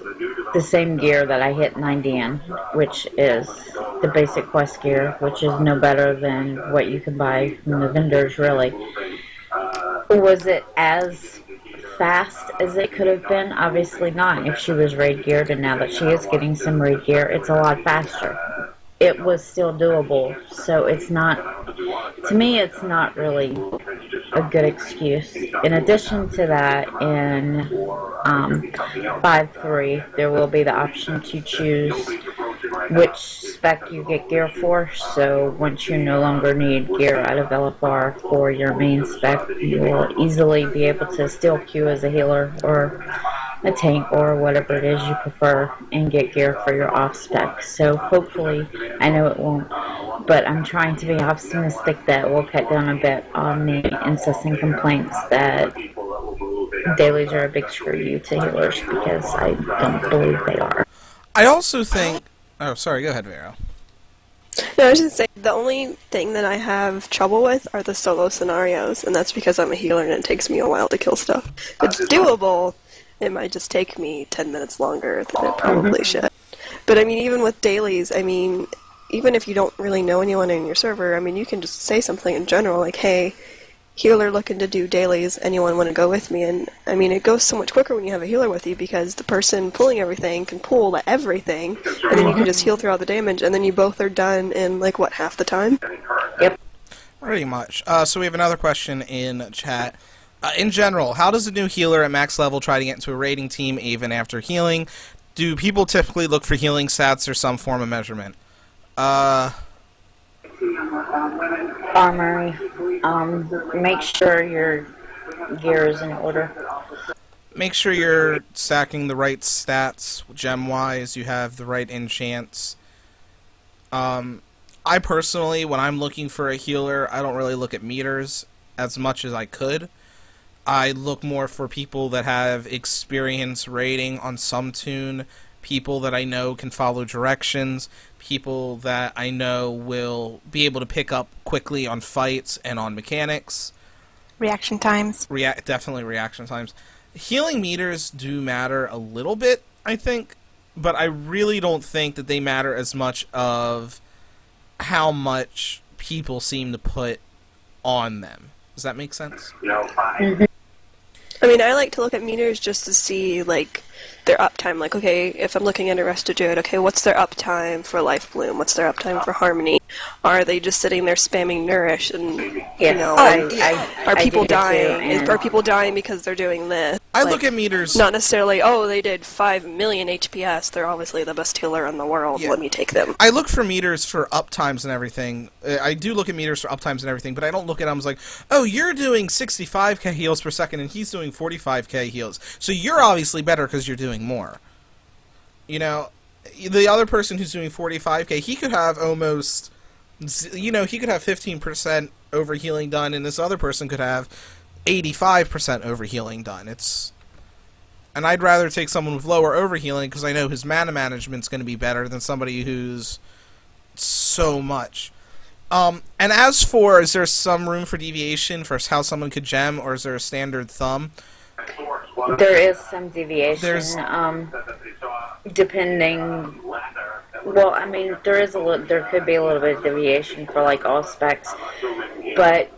the same gear that I hit 90 in, which is the basic quest gear, which is no better than what you can buy from the vendors, really. Was it as fast as it could have been? Obviously not if she was raid geared, and now that she is getting some raid gear, it's a lot faster. It was still doable, so it's not, to me, it's not really a good excuse. In addition to that, in 5.3, there will be the option to choose which spec you get gear for, so once you no longer need gear out of LFR for your main spec, you will easily be able to still queue as a healer or a tank or whatever it is you prefer and get gear for your off spec. So hopefully, I know it won't, but I'm trying to be optimistic that we'll cut down a bit on the incessant complaints that dailies are a big screw you to healers, because I don't believe they are. I also think... Oh, sorry, go ahead, Vero. No, I was just saying, the only thing that I have trouble with are the solo scenarios, and that's because I'm a healer and it takes me a while to kill stuff. It's doable. It might just take me 10 minutes longer than it probably should. But I mean, even with dailies, I mean, even if you don't really know anyone in your server, I mean, you can just say something in general, like, hey, healer looking to do dailies, anyone want to go with me? And I mean, it goes so much quicker when you have a healer with you, because the person pulling everything can pull everything, and then you can just heal through all the damage, and then you both are done in, like, what, half the time? Yep. Pretty much. So we have another question in chat. In general, how does a new healer at max level try to get into a raiding team even after healing? Do people typically look for healing stats or some form of measurement? Armory. Make sure your gear is in order. Make sure you're stacking the right stats, gem-wise, you have the right enchants. I personally, when I'm looking for a healer, I don't really look at meters as much as I could. I look more for people that have experience raiding on some tune, people that I know can follow directions, people that I know will be able to pick up quickly on fights and on mechanics. Reaction times. Definitely reaction times. Healing meters do matter a little bit, I think, but I really don't think that they matter as much of how much people seem to put on them. Does that make sense? I mean, I like to look at meters just to see, like, their uptime. Like, okay, if I'm looking at a Resto Druid, okay, what's their uptime for Life Bloom? What's their uptime for Harmony? Are they just sitting there spamming Nourish? And, you know, are people dying? Are people dying because they're doing this? I look at meters... Not necessarily, oh, they did 5 million HPS, they're obviously the best healer in the world, let me take them. I look for meters for uptimes and everything. I do look at meters for uptimes and everything, but I don't look at them as like, oh, you're doing 65k heals per second and he's doing 45k heals. So you're obviously better because you're doing more. You know, the other person who's doing 45k, he could have almost, you know, he could have 15% overhealing done, and this other person could have 85% overhealing done. And I'd rather take someone with lower overhealing because I know his mana management's going to be better than somebody who's so much. And as for, is there some room for deviation for how someone could gem, or is there a standard thumb? There is some deviation, depending. Well, I mean, there could be a little bit of deviation for like all specs, but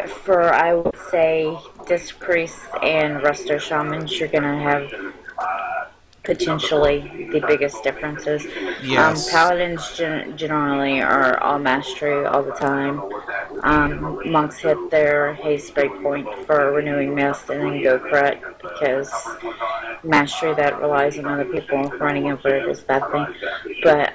for, I would say, Disc Priests and Resto Shamans, you're gonna have potentially the biggest differences. Yes. Paladins generally are all mastery all the time. Monks hit their haste breakpoint for renewing mist and then go crit, because mastery that relies on other people running over it is a bad thing. But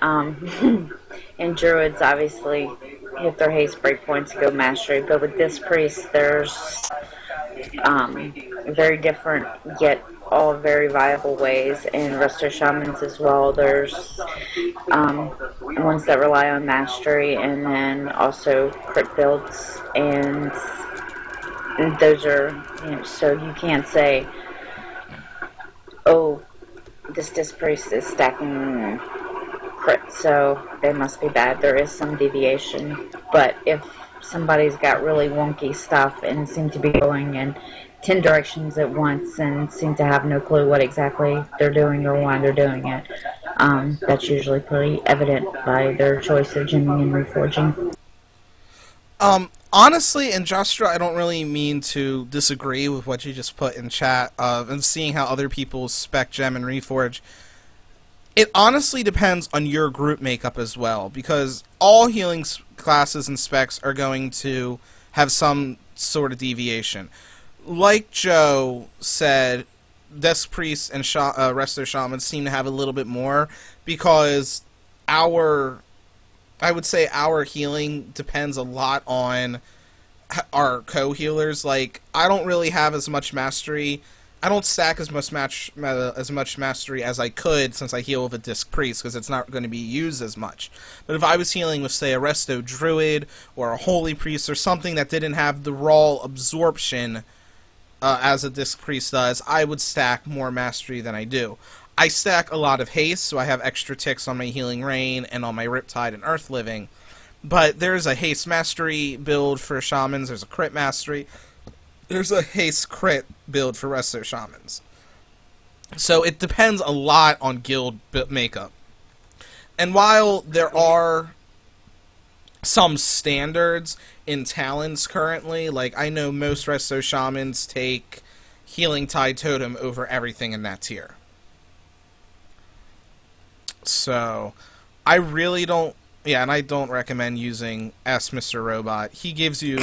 and druids obviously hit their haste breakpoints to go mastery. But with Disc Priests, there's very different yet all very viable ways, and Resto Shamans as well. There's ones that rely on mastery, and then also crit builds, and those are, so you can't say, oh, this disc priest is stacking crit, so they must be bad. There is some deviation, but if somebody's got really wonky stuff and seem to be going in 10 directions at once and seem to have no clue what exactly they're doing or why they're doing it, that's usually pretty evident by their choice of gemming and reforging. Honestly, and Justra, I don't really mean to disagree with what you just put in chat, and seeing how other people spec gem and reforge. It honestly depends on your group makeup as well, because all healing classes and specs are going to have some sort of deviation. Like Joe said, Death Priests and Resto Shamans seem to have a little bit more, because I would say our healing depends a lot on our co-healers. Like, I don't really have as much mastery. I don't stack as much mastery as I could, since I heal with a Disc Priest, because it's not going to be used as much. But if I was healing with, say, a Resto Druid or a Holy Priest or something that didn't have the raw absorption as a Disc Priest does, I would stack more mastery than I do. I stack a lot of haste, so I have extra ticks on my Healing Rain and on my Riptide and Earth Living. But there's a haste mastery build for shamans, there's a crit mastery, there's a haste crit build for Resto Shamans. So it depends a lot on guild makeup. And while there are some standards in talents currently, like I know most Resto Shamans take Healing Tide Totem over everything in that tier. So, I really don't, and I don't recommend using Ask Mr. Robot. He gives you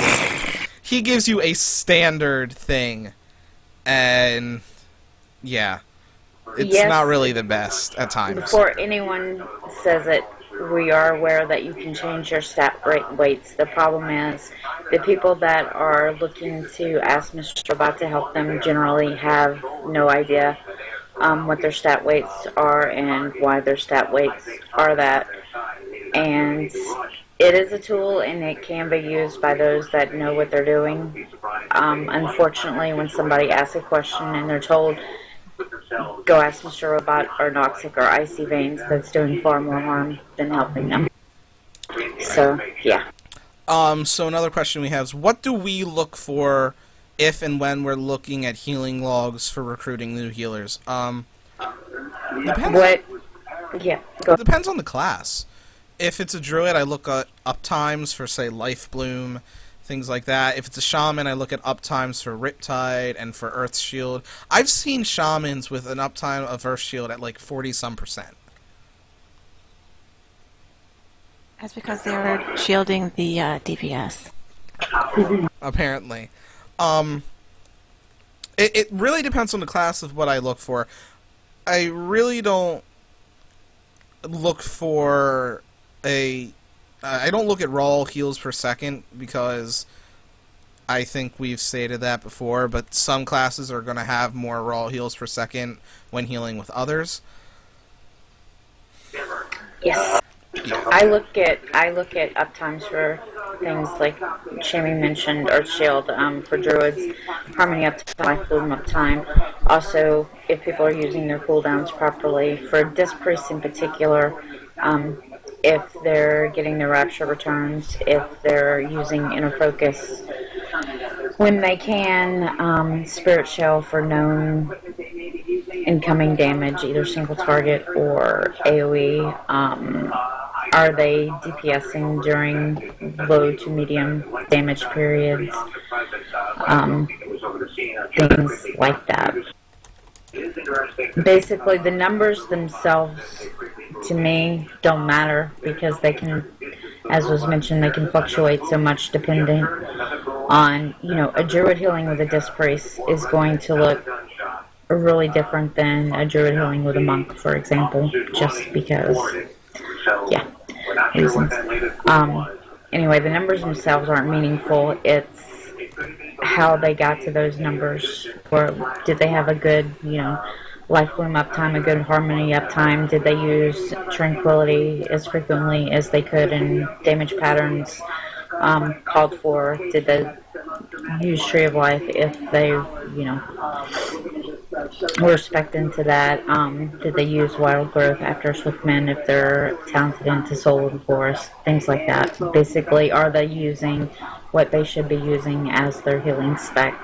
a standard thing, and yeah, it's not really the best at times. Before anyone says it, we are aware that you can change your stat weights. The problem is the people that are looking to ask Mr. Robot to help them generally have no idea what their stat weights are and why their stat weights are that. And it is a tool, and it can be used by those that know what they're doing. Unfortunately, when somebody asks a question and they're told, go ask Mr. Robot or Noxic or Icy Veins, that's doing far more harm than helping them. So, yeah. So another question we have is, what do we look for if and when we're looking at healing logs for recruiting new healers? Depends on the class. If it's a druid, I look at uptimes for, say, Life Bloom, things like that. If it's a shaman, I look at uptimes for Riptide and for Earth Shield. I've seen shamans with an uptime of Earth Shield at like 40-some%. That's because they were shielding the DPS. Apparently. It really depends on the class of what I look for. I really don't look for I don't look at raw heals per second, because I think we've stated that before, but some classes are going to have more raw heals per second when healing with others. Yes. Yeah. I look at uptimes for things like Shammy mentioned, Earth Shield, for druids, Harmony uptime, Life Bloom uptime. Also, if people are using their cooldowns properly. For Disc Priests in particular, if they're getting their Rapture returns, if they're using Inner Focus when they can, Spirit Shell for known incoming damage, either single target or AoE. Are they DPSing during low to medium damage periods? Things like that. Basically, the numbers themselves, to me, don't matter, because they can, as was mentioned, they can fluctuate so much depending on, a druid healing with a Disc Priest is going to look really different than a druid healing with a monk, for example, just because, reasons. Anyway, the numbers themselves aren't meaningful. It's how they got to those numbers, or did they have a good, life bloom uptime, a good harmony uptime? Did they use tranquility as frequently as they could and damage patterns called for? Did they use tree of life if they, were spec'd into that? Did they use wild growth after Swiftman if they're talented into soul of the forest? Things like that. Basically, are they using what they should be using as their healing spec?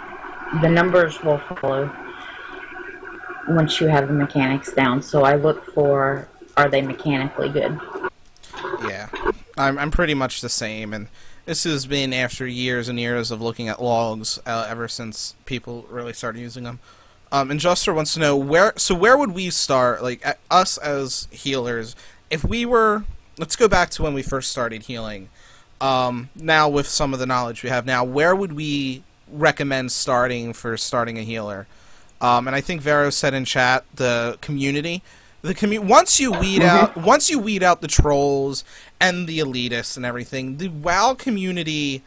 The numbers will follow once you have the mechanics down. So I look for, are they mechanically good? Yeah, I'm pretty much the same, and this has been after years and years of looking at logs ever since people really started using them. And Juster wants to know where would we start, like us as healers, if we were, let's go back to when we first started healing. Now with some of the knowledge we have now, where would we recommend starting for starting a healer? And I think Vero said in chat the community. Once you weed out the trolls and the elitists and everything, the WoW community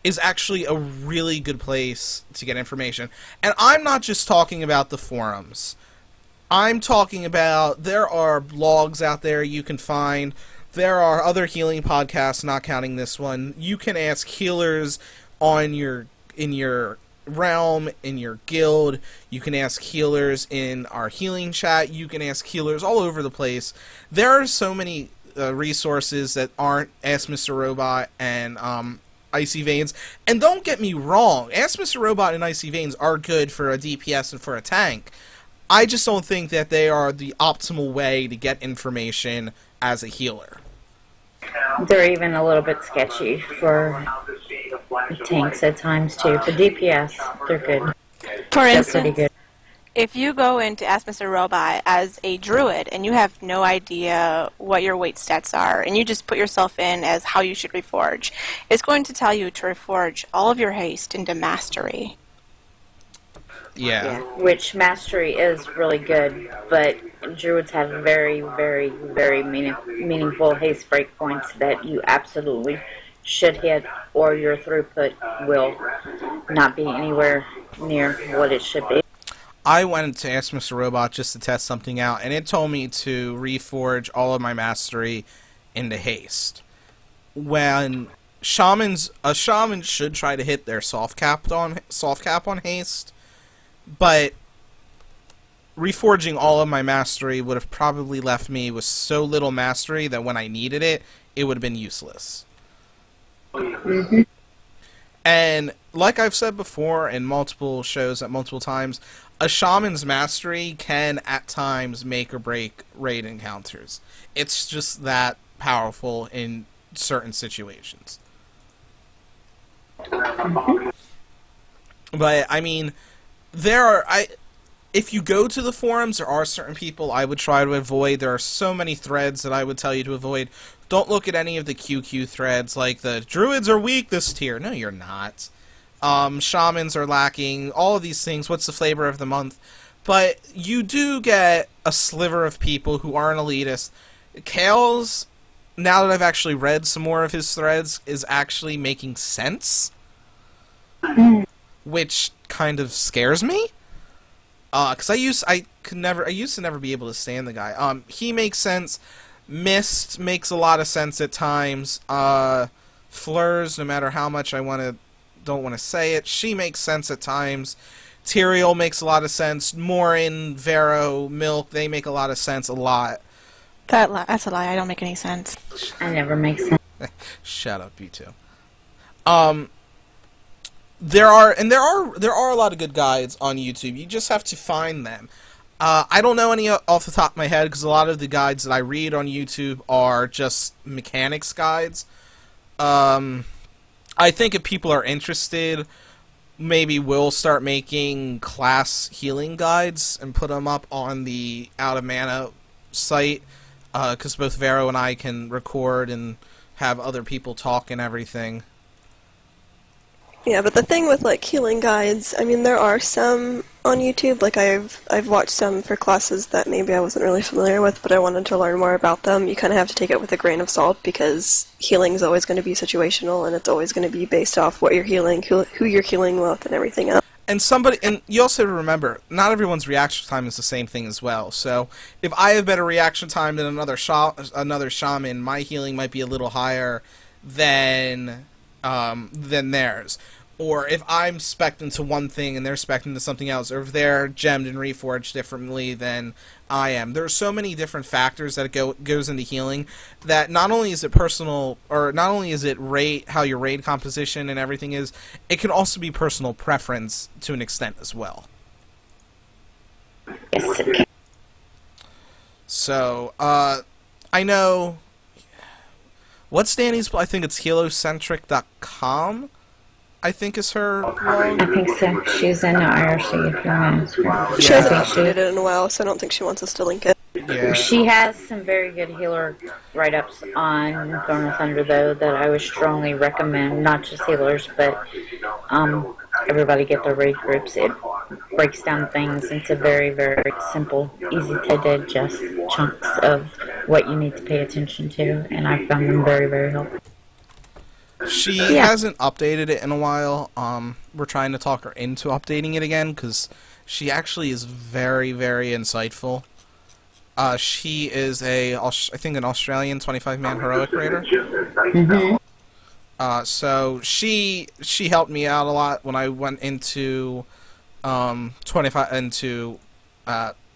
is actually a really good place to get information. And I'm not just talking about the forums. I'm talking about, there are blogs out there you can find. There are other healing podcasts, not counting this one. You can ask healers in your realm, in your guild. You can ask healers in our healing chat. You can ask healers all over the place. There are so many resources that aren't Ask Mr. Robot and Icy Veins. And don't get me wrong, Ask Mr. Robot and Icy Veins are good for a DPS and for a tank. I just don't think that they are the optimal way to get information as a healer. They're even a little bit sketchy for tanks at times too. For DPS, they're good. For They're instance, pretty good. if you go into Ask Mr. Robot as a druid and you have no idea what your weight stats are and you just put yourself in as how you should reforge, it's going to tell you to reforge all of your haste into mastery. Yeah. Which mastery is really good, but druids have very, very, very meaningful haste breakpoints that you absolutely should hit, or your throughput will not be anywhere near what it should be. I went to Ask Mr. Robot just to test something out, and it told me to reforge all of my mastery into haste. When a shaman should try to hit their soft cap on haste, but reforging all of my mastery would have probably left me with so little mastery that when I needed it, it would have been useless. Mm-hmm. And like I've said before in multiple shows at multiple times, a shaman's mastery can at times make or break raid encounters. It's just that powerful in certain situations. Mm-hmm. But I mean, if you go to the forums, there are certain people I would try to avoid. There are so many threads that I would tell you to avoid. Don't look at any of the QQ threads, like the druids are weak this tier. No, you're not. Shamans are lacking. All of these things. What's the flavor of the month? But you do get a sliver of people who aren't elitist. Kale's, now that I've actually read some more of his threads, is actually making sense. Which kind of scares me. Because I used to never be able to stand the guy. He makes sense. Mist makes a lot of sense at times. Fleurs, no matter how much I don't want to say it, she makes sense at times. Tyrael makes a lot of sense. Morin, Vero, Milk, they make a lot of sense a lot. That's a lie. I don't make any sense. I never make sense. Shut up, you two. There are a lot of good guides on YouTube. You just have to find them. I don't know any off the top of my head because a lot of the guides that I read on YouTube are just mechanics guides. I think if people are interested, maybe we'll start making class healing guides and put them up on the Out of Mana site, because both Vero and I can record and have other people talk and everything. Yeah, but the thing with like healing guides, I mean, there are some on YouTube. Like I've watched some for classes that maybe I wasn't really familiar with, but I wanted to learn more about them. You kind of have to take it with a grain of salt because healing is always going to be situational, and it's always going to be based off what you're healing, who you're healing with, and everything else. And you also have to remember, not everyone's reaction time is the same thing as well. So if I have better reaction time than another shaman, my healing might be a little higher than theirs. Or if I'm spec'd into one thing and they're spec'd into something else, or if they're gemmed and reforged differently than I am. There are so many different factors that goes into healing that not only is it personal, or not only is it how your raid composition and everything is, it can also be personal preference to an extent as well. Yes, it can. So, I know... What's Danny's... I think it's helocentric.com, I think is her blog. I think so. She's in the IRC if you want to ask her. She hasn't updated it in a while, so I don't think she wants us to link it. Yeah. She has some very good healer write-ups on Throne of Thunder, though, that I would strongly recommend. Not just healers, but everybody get their raid groups. It breaks down things into very, very simple, easy to digest chunks of what you need to pay attention to, and I found them very, very helpful. She hasn't updated it in a while. We're trying to talk her into updating it again, because she actually is very, very insightful. She is I think an Australian 25-man heroic raider. Mm-hmm. So she helped me out a lot when I went into 25 into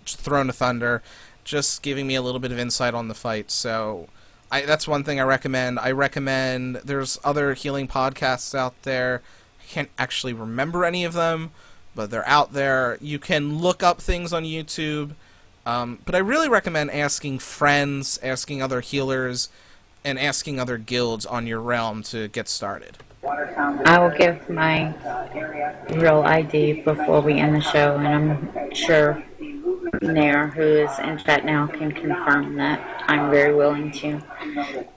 Throne of Thunder, just giving me a little bit of insight on the fight. So that's one thing I recommend. There's other healing podcasts out there. I can't actually remember any of them, but they're out there. You can look up things on YouTube. But I really recommend asking friends, asking other healers, and asking other guilds on your realm to get started. I will give my real ID before we end the show, and I'm sure Nair, who is in chat now, can confirm that I'm very willing to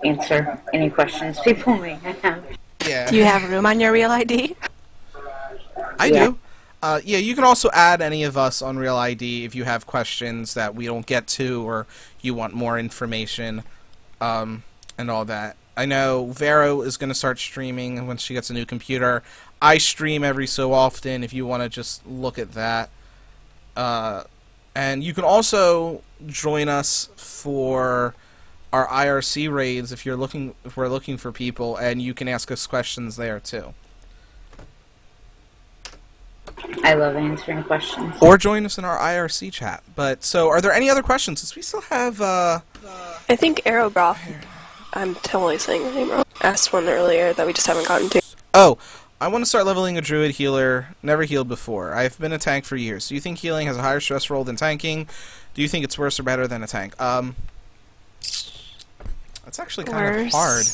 answer any questions people may have. Yeah. Do you have room on your real ID? I do. Yeah, you can also add any of us on Real ID if you have questions that we don't get to, or you want more information, and all that. I know Vero is going to start streaming when she gets a new computer. I stream every so often if you want to just look at that. And you can also join us for our IRC raids if we're looking for people, and you can ask us questions there too. I love answering questions. Or join us in our IRC chat. But, so, are there any other questions? Since we still have, I think Aerobroth, I'm totally saying the name wrong, asked one earlier that we just haven't gotten to. Oh, I want to start leveling a druid healer. Never healed before. I've been a tank for years. Do you think healing has a higher stress roll than tanking? Do you think it's worse or better than a tank? That's actually kind of hard.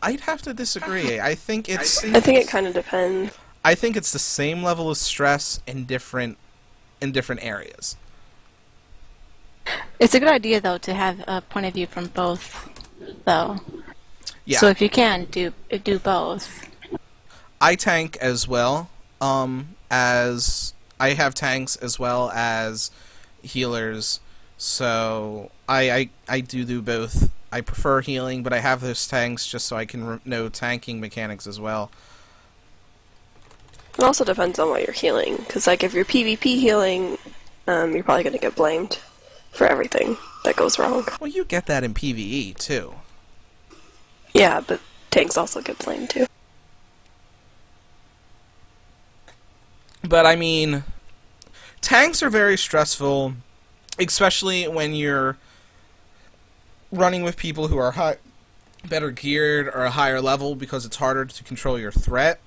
I'd have to disagree. I think it kind of depends. I think it's the same level of stress in different areas. It's a good idea, though, to have a point of view from both, though. Yeah. So if you can, do both. I tank as well, as I have tanks as well as healers, so I do both. I prefer healing, but I have those tanks just so I can know tanking mechanics as well. It also depends on what you're healing, because like if you're PvP healing, you're probably going to get blamed for everything that goes wrong. Well, you get that in PvE too. Yeah, but tanks also get blamed too. But I mean, tanks are very stressful, especially when you're running with people who are better geared or a higher level, because it's harder to control your threat.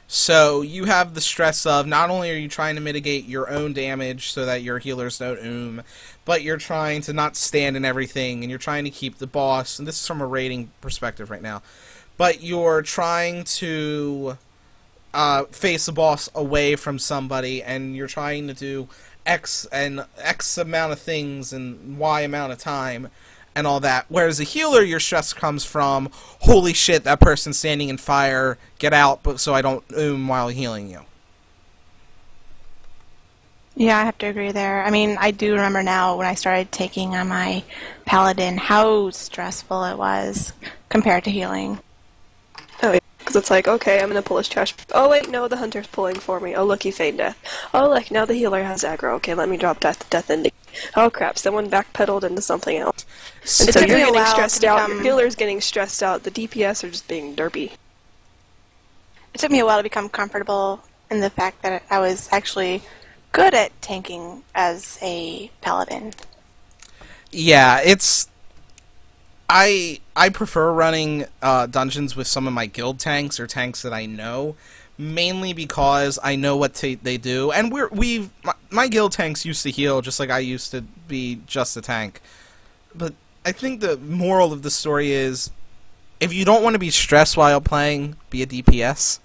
So you have the stress of not only are you trying to mitigate your own damage so that your healers don't but you're trying to not stand in everything, and you're trying to keep the boss, and this is from a rating perspective right now, but you're trying to face the boss away from somebody, and you're trying to do X amount of things in Y amount of time, and all that. Whereas a healer, your stress comes from, holy shit, that person's standing in fire, get out, but so I don't while healing you. Yeah, I have to agree there. I mean, I do remember now when I started taking on my paladin how stressful it was compared to healing. Oh, yeah. Because it's like, okay, I'm gonna pull his trash. Oh wait, no, the hunter's pulling for me. Oh look, he feigned death. Oh look, now the healer has aggro. Okay, let me drop death into. Oh crap, someone backpedaled into something else. And so took you're me a getting while stressed to out, become- your healer's getting stressed out, the DPS are just being derpy. It took me a while to become comfortable in the fact that I was actually good at tanking as a paladin. Yeah, it's... I prefer running dungeons with some of my guild tanks or tanks that I know, mainly because I know what they do. And my guild tanks used to heal just like I used to be just a tank. But I think the moral of the story is, if you don't want to be stressed while playing, be a DPS.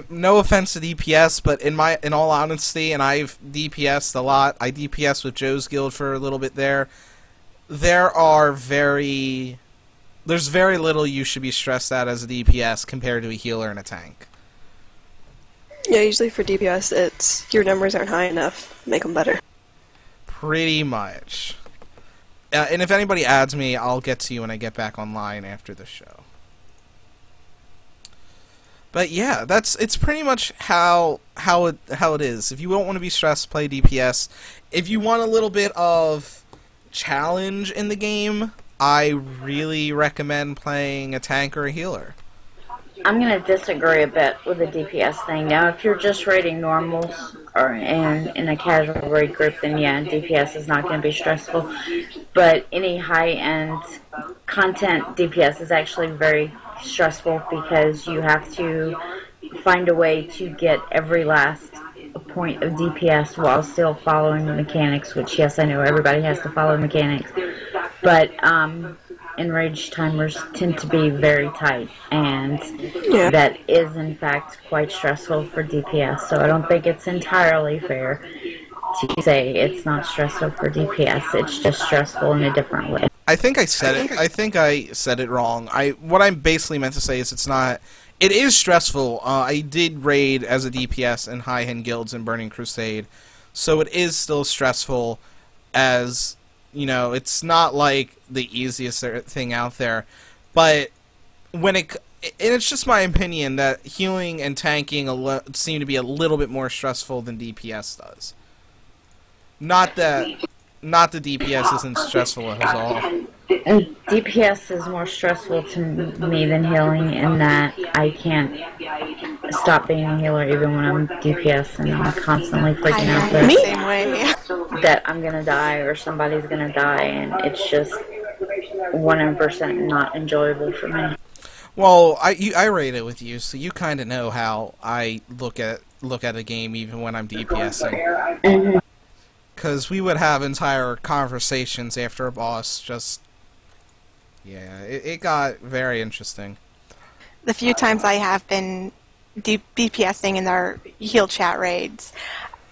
No offense to DPS, but in all honesty, and I've DPS'd a lot. I DPS'd with Joe's guild for a little bit there. There's very little you should be stressed at as a DPS compared to a healer and a tank. Yeah, usually for DPS, it's your numbers aren't high enough. Make them better. Pretty much. And if anybody adds me, I'll get to you when I get back online after the show. But yeah, it's pretty much how it is. If you don't want to be stressed, play DPS. If you want a little bit of challenge in the game, I really recommend playing a tank or a healer. I'm going to disagree a bit with the DPS thing. Now, if you're just raiding normals or in a casual raid group, then yeah, DPS is not going to be stressful. But any high-end content, DPS is actually very stressful because you have to find a way to get every last point of DPS while still following the mechanics, which, yes, I know everybody has to follow mechanics. But enraged timers tend to be very tight, and that is in fact quite stressful for DPS, so I don't think it's entirely fair to say it's not stressful for DPS. It's just stressful in a different way. I think I said it wrong. What I basically meant to say is it is stressful. I did raid as a DPS in high-end guilds in Burning Crusade, so it is still stressful. As you know, it's not like the easiest thing out there, but and it's just my opinion that healing and tanking seem to be a little bit more stressful than DPS does. Not the DPS isn't stressful at all. And DPS is more stressful to me than healing in that I can't stop being a healer even when I'm DPS, and I'm constantly freaking out that I'm gonna die or somebody's gonna die, and it's just 100% not enjoyable for me. Well, I rate it with you, so you kind of know how I look at a game even when I'm DPSing. Because we would have entire conversations after a boss. Just it got very interesting. The few times I have been DPSing in our heal chat raids,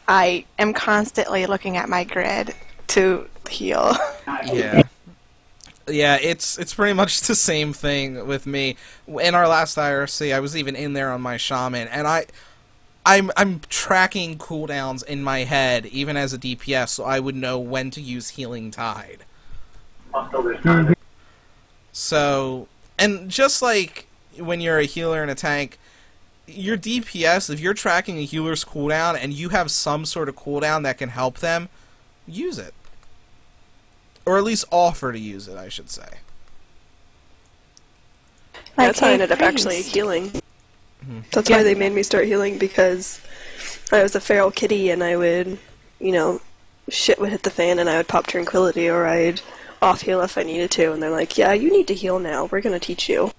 I am constantly looking at my grid to heal. Yeah. Yeah, it's pretty much the same thing with me. In our last IRC, I was even in there on my shaman, and I'm tracking cooldowns in my head, even as a DPS, so I would know when to use Healing Tide. So, and just like when you're a healer and a tank, your DPS, if you're tracking a healer's cooldown and you have some sort of cooldown that can help them, use it. Or at least offer to use it, I should say. That's how I ended up actually healing. That's why they made me start healing, because I was a feral kitty and I would, shit would hit the fan and I would pop Tranquility, or I'd off-heal if I needed to, and they're like, yeah, you need to heal now, we're gonna teach you.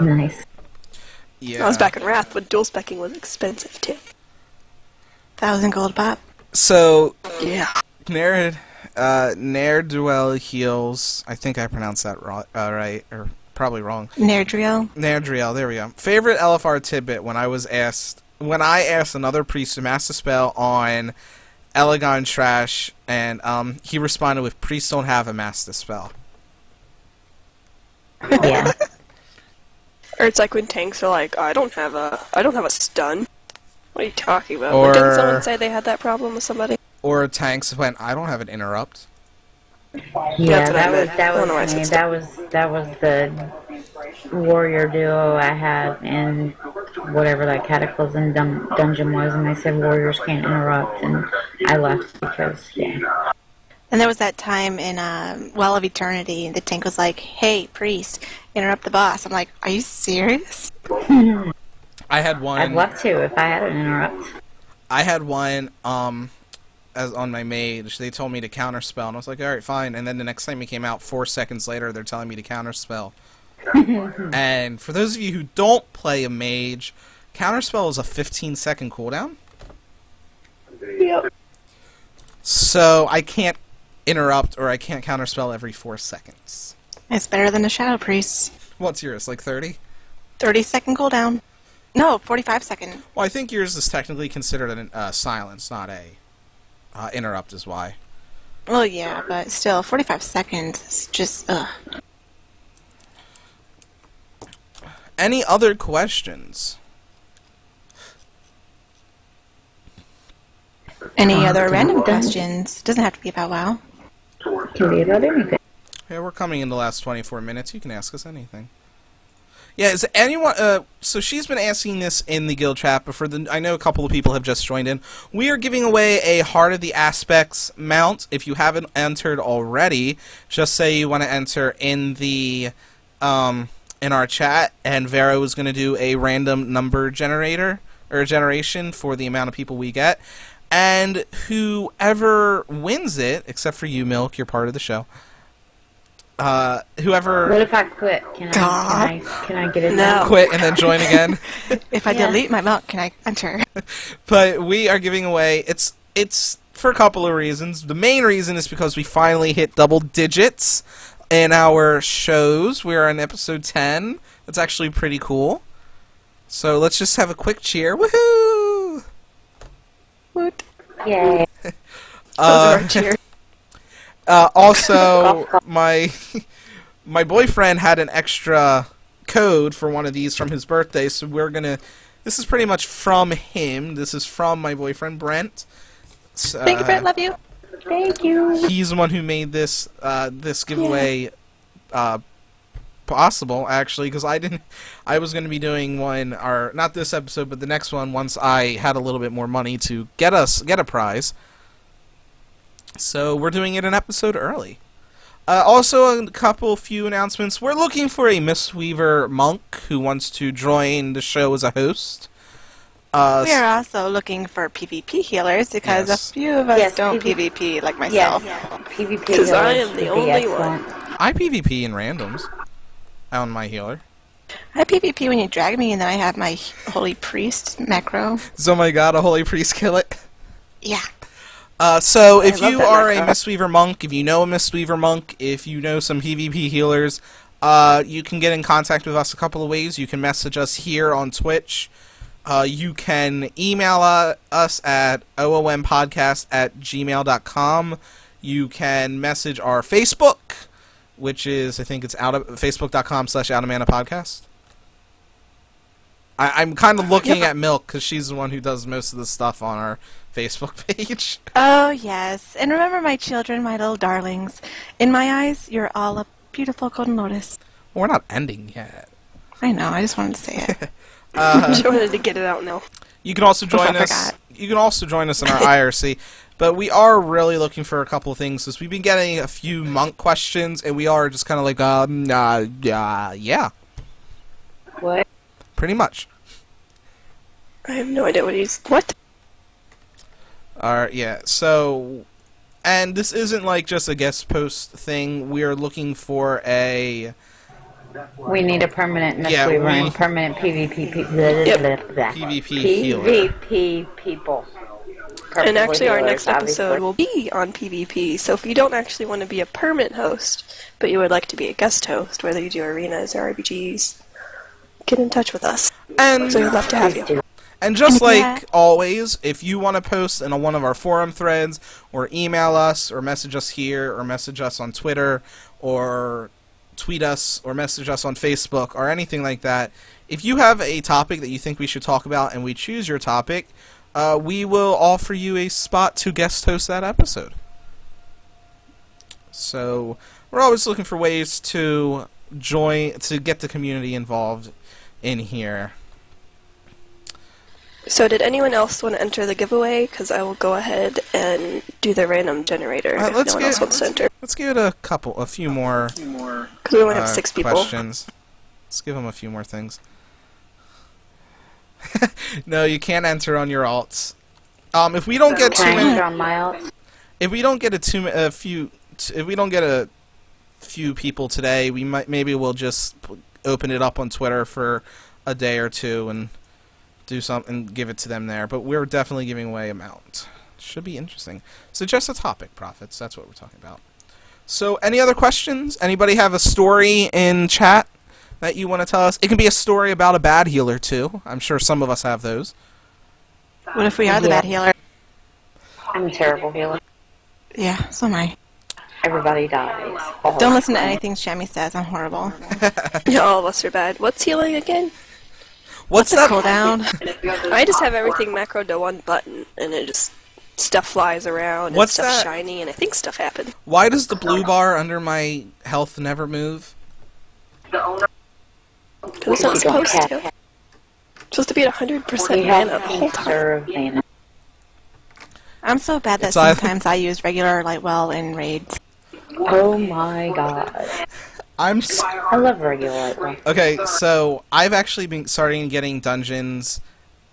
Nice. Yeah. I was back in Wrath when dual specking was expensive too. 1,000 gold pop. So, yeah. Ne'er-do-well heals, I think I pronounced that right, or probably wrong. Ne'er-do-well, there we go. Favorite LFR tidbit when I asked another priest to master spell on Elegon Trash, and he responded with, priests don't have a master spell. Yeah. Or it's like when tanks are like, I don't have a stun. What are you talking about? Or, didn't someone say they had that problem with somebody? Or tanks went, I don't have an interrupt. Yeah, that was the warrior duo I had in whatever that cataclysm dungeon was, and they said warriors can't interrupt, and I left because, yeah. And there was that time in Well of Eternity, and the tank was like, "Hey, priest, interrupt the boss." I'm like, "Are you serious?" I had one. I'd love to if I had an interrupt. I had one. As on my mage, they told me to counterspell, and I was like, all right, fine. And then the next time he came out, 4 seconds later, they're telling me to counterspell. And for those of you who don't play a mage, counterspell is a 15-second cooldown. Yep. So I can't interrupt or I can't counterspell every 4 seconds. It's better than the Shadow Priest. What's yours, like 30? 30-second cooldown. No, 45-second. Well, I think yours is technically considered a silence, not a interrupt is why. Well, yeah, but still, 45 seconds is just, ugh. Any other questions? Any other random questions? Doesn't have to be about WoW. Can be about anything. Yeah, we're coming in the last 24 minutes. You can ask us anything. Yeah, is anyone... so she's been asking this in the guild chat, but I know a couple of people have just joined in. We are giving away a Heart of the Aspects mount. If you haven't entered already, just say you want to enter in the... in our chat, and Vero is going to do a random number generator, or generation for the amount of people we get. And whoever wins it, except for you, Milk, you're part of the show... whoever... What if I quit? Can I get it now? Quit and then join again? If I delete my milk, can I enter? But we are giving away... It's for a couple of reasons. The main reason is because we finally hit double digits in our shows. We're on episode 10. That's actually pretty cool. So let's just have a quick cheer. Woohoo! What? Yay. Cheer. Also, my boyfriend had an extra code for one of these from his birthday, so we're gonna... This is pretty much from him. This is from my boyfriend, Brent. Thank you, Brent. Love you. Thank you. He's the one who made this giveaway possible, actually, because I was going to be doing one, or not this episode, but the next one, once I had a little bit more money to get a prize. So we're doing it an episode early. Also, a few announcements. We're looking for a Mistweaver monk who wants to join the show as a host. We are also looking for PvP healers because a few of us don't PvP like myself. Yes, PvP. Because I am the only one. I PvP in randoms on my healer. I PvP when you drag me, and then I have my Holy Priest macro. So my god, a Holy Priest kill it? Yeah. So if you are a Mistweaver monk, if you know a Mistweaver monk, if you know some PvP healers, you can get in contact with us a couple of ways. You can message us here on Twitch. You can email us at oompodcast@gmail.com. You can message our Facebook, which is, I think it's facebook.com/outofmanapodcast. I'm kind of looking at Milk because she's the one who does most of the stuff on our Facebook page. Oh, yes. And remember, my children, my little darlings. In my eyes, you're all a beautiful golden lotus. Well, we're not ending yet. I know. I just wanted to say it. Just wanted to get it out now. You can also join us. You can also join us in our IRC. But we are really looking for a couple of things, because we've been getting a few monk questions, and we are just kind of like, yeah. What? Pretty much. I have no idea what? Alright, yeah, so... And this isn't like just a guest post thing. We are looking for a... We need a permanent Mistweaver and permanent PvP PvP healer. PvP people. And actually our next obviously. episode will be on PvP, so if you don't actually want to be a permanent host, but you would like to be a guest host, whether you do arenas or RPGs, get in touch with us. And So we'd love to have you. And just like always, if you want to post in one of our forum threads, or email us, or message us here, or message us on Twitter, or tweet us, or message us on Facebook, or anything like that, if you have a topic that you think we should talk about and we choose your topic, we will offer you a spot to guest host that episode. So, we're always looking for ways to get the community involved in here. So did anyone else want to enter the giveaway? Because I will go ahead and do the random generator if no one else wants to enter. Let's give it a few more. Because we only have 6 people. Questions. Let's give them a few more things. No, you can't enter on your alts. If we don't get too many, on my alts? if we don't get a few people today, maybe we'll just open it up on Twitter for a day or two and do something, give it to them there. But we're definitely giving away a mount. Should be interesting. Suggest a topic, Profits. That's what we're talking about. So, any other questions? Anybody have a story in chat that you want to tell us? It can be a story about a bad healer, too. I'm sure some of us have those. What if we are the bad healer? I'm a terrible healer. Yeah, so am I. Everybody dies. Don't listen to anything Shammy says. I'm horrible. Yeah, all of us are bad. What's healing again? What's that? Cooldown? I just have everything macroed to one button, and it just stuff flies around, and What's stuff's that? shiny, and I think stuff happened. Why does the blue bar under my health never move? Because it's not supposed to. It's supposed to be at 100% mana the whole time. I'm so bad that sometimes I use regular Lightwell in raids. Oh my god. I love regular Lightwell. Okay, so I've actually been starting getting dungeons.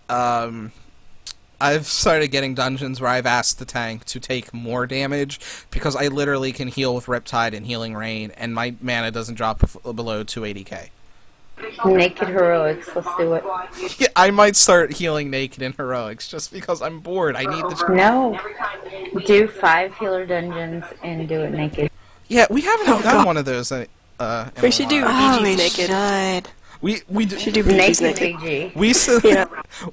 I've started getting dungeons where I've asked the tank to take more damage because I literally can heal with Riptide and Healing Rain, and my mana doesn't drop below 280k. Naked heroics, let's do it. Yeah, I might start healing naked in heroics just because I'm bored. I need the. No, do 5 healer dungeons and do it naked. Yeah, we haven't done one of those. We should do BGs naked. Should. We should do BGs Naked naked. BG. We still Yeah.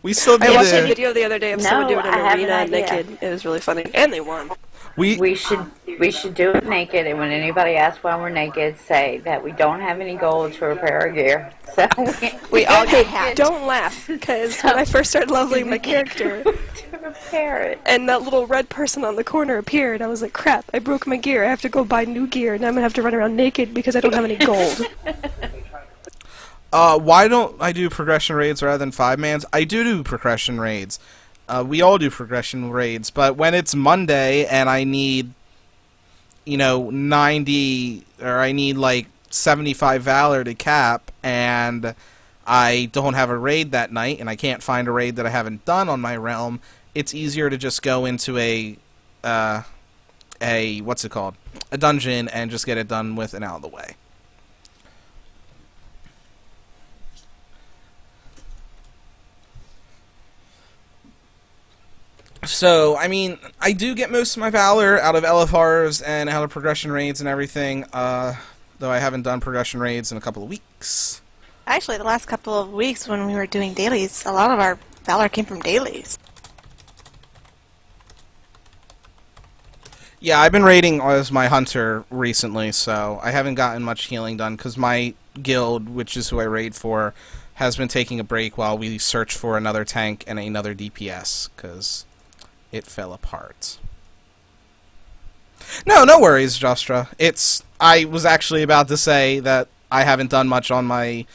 we still I need watched a to. video the other day of someone doing an I have an arena idea. naked. It was really funny, and they won. We should do it naked, and when anybody asks why we're naked, say that we don't have any gold to repair our gear. So We all get hat. Don't laugh, because when I first started leveling my character, to repair it. and that little red person on the corner appeared, I was like, crap, I broke my gear. I have to go buy new gear, and I'm going to have to run around naked because I don't have any gold. Why don't I do progression raids rather than 5-mans? I do progression raids. We all do progression raids, but when it's Monday and I need, 90, or I need like 75 Valor to cap, and I don't have a raid that night, and I can't find a raid that I haven't done on my realm, it's easier to just go into a what's it called? A dungeon and just get it done with and out of the way. So, I mean, I do get most of my Valor out of LFRs and out of progression raids and everything, though I haven't done progression raids in a couple of weeks. Actually, the last couple of weeks when we were doing dailies, a lot of our Valor came from dailies. Yeah, I've been raiding as my hunter recently, so I haven't gotten much healing done, because my guild, which is who I raid for, has been taking a break while we search for another tank and another DPS, because it fell apart. No worries, Jostra. I was actually about to say that I haven't done much on my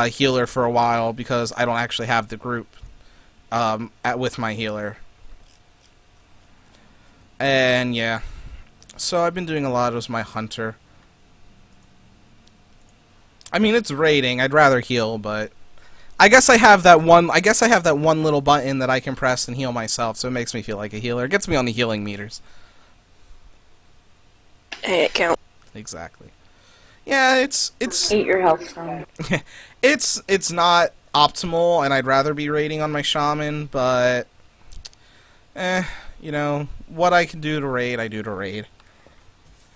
healer for a while because I don't actually have the group with my healer. And yeah, so I've been doing a lot as my hunter. I mean, it's raiding. I'd rather heal, but I guess I have that one. I guess I have that one little button that I can press and heal myself, so it makes me feel like a healer. It gets me on the healing meters. Hey, it counts. Exactly. Yeah, it's Eat your health stone. it's not optimal, and I'd rather be raiding on my shaman, but what I can do to raid, I do to raid.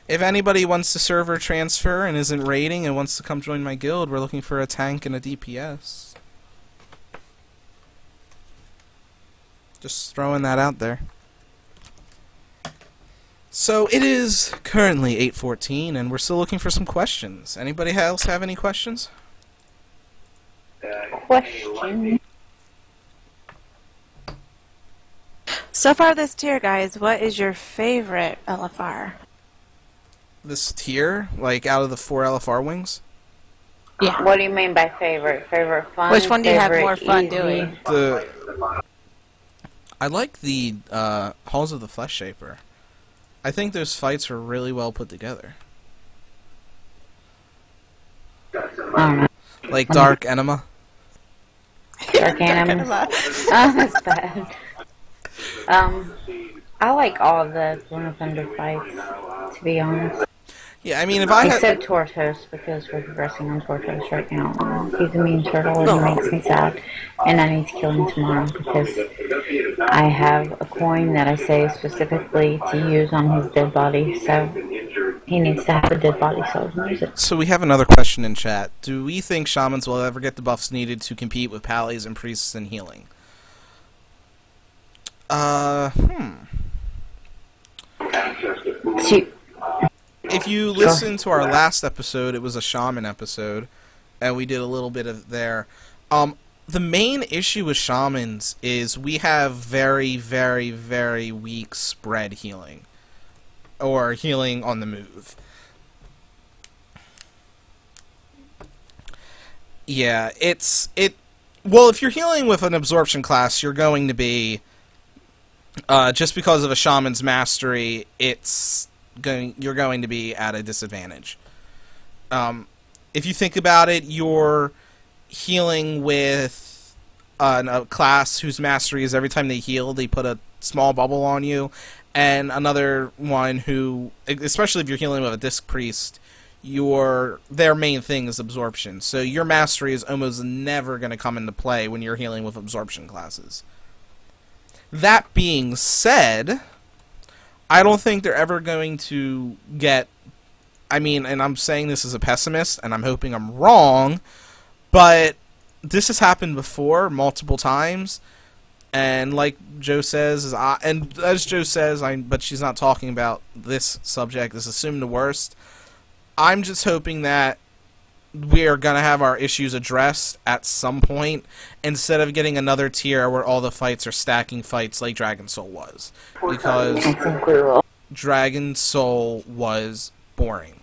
If anybody wants to server transfer and isn't raiding and wants to come join my guild, we're looking for a tank and a DPS. Just throwing that out there. So it is currently 8:14, and we're still looking for some questions. Anybody else have any questions? Question. So far this tier, guys, what is your favorite LFR? This tier, like out of the 4 LFR wings? Yeah. What do you mean by favorite? Favorite fun? Which one do you have favorite more fun easy? doing? I like the Halls of the Flesh Shaper. I think those fights were really well put together. Like Dark Enema. Dark Animals. Oh, that's bad. I like all the Throne of Thunder fights, to be honest. Yeah, I mean, if I had... Except Tortos, because we're progressing on Tortos right now. He's a mean turtle and he makes me sad. And I need to kill him tomorrow because I have a coin that I save specifically to use on his dead body. So he needs to have a dead body so I can use it. So we have another question in chat. Do we think shamans will ever get the buffs needed to compete with pallies and priests in healing? If you listen to our last episode, it was a shaman episode, and we did a little bit of there. The main issue with shamans is we have very, very, very weak spread healing, or healing on the move. Yeah, well, if you're healing with an absorption class, you're going to be, just because of a shaman's mastery, you're going to be at a disadvantage. If you think about it, you're healing with a class whose mastery is every time they heal, they put a small bubble on you, and another one who, especially if you're healing with a disc priest, their main thing is absorption. So your mastery is almost never going to come into play when you're healing with absorption classes. That being said, I don't think they're ever going to get... I mean, and I'm saying this as a pessimist, and I'm hoping I'm wrong, but this has happened before multiple times, and like Joe says, and as Joe says, but she's not talking about this subject, this assume the worst. I'm just hoping that we are going to have our issues addressed at some point, instead of getting another tier where all the fights are stacking fights like Dragon Soul was. Because Dragon Soul was boring.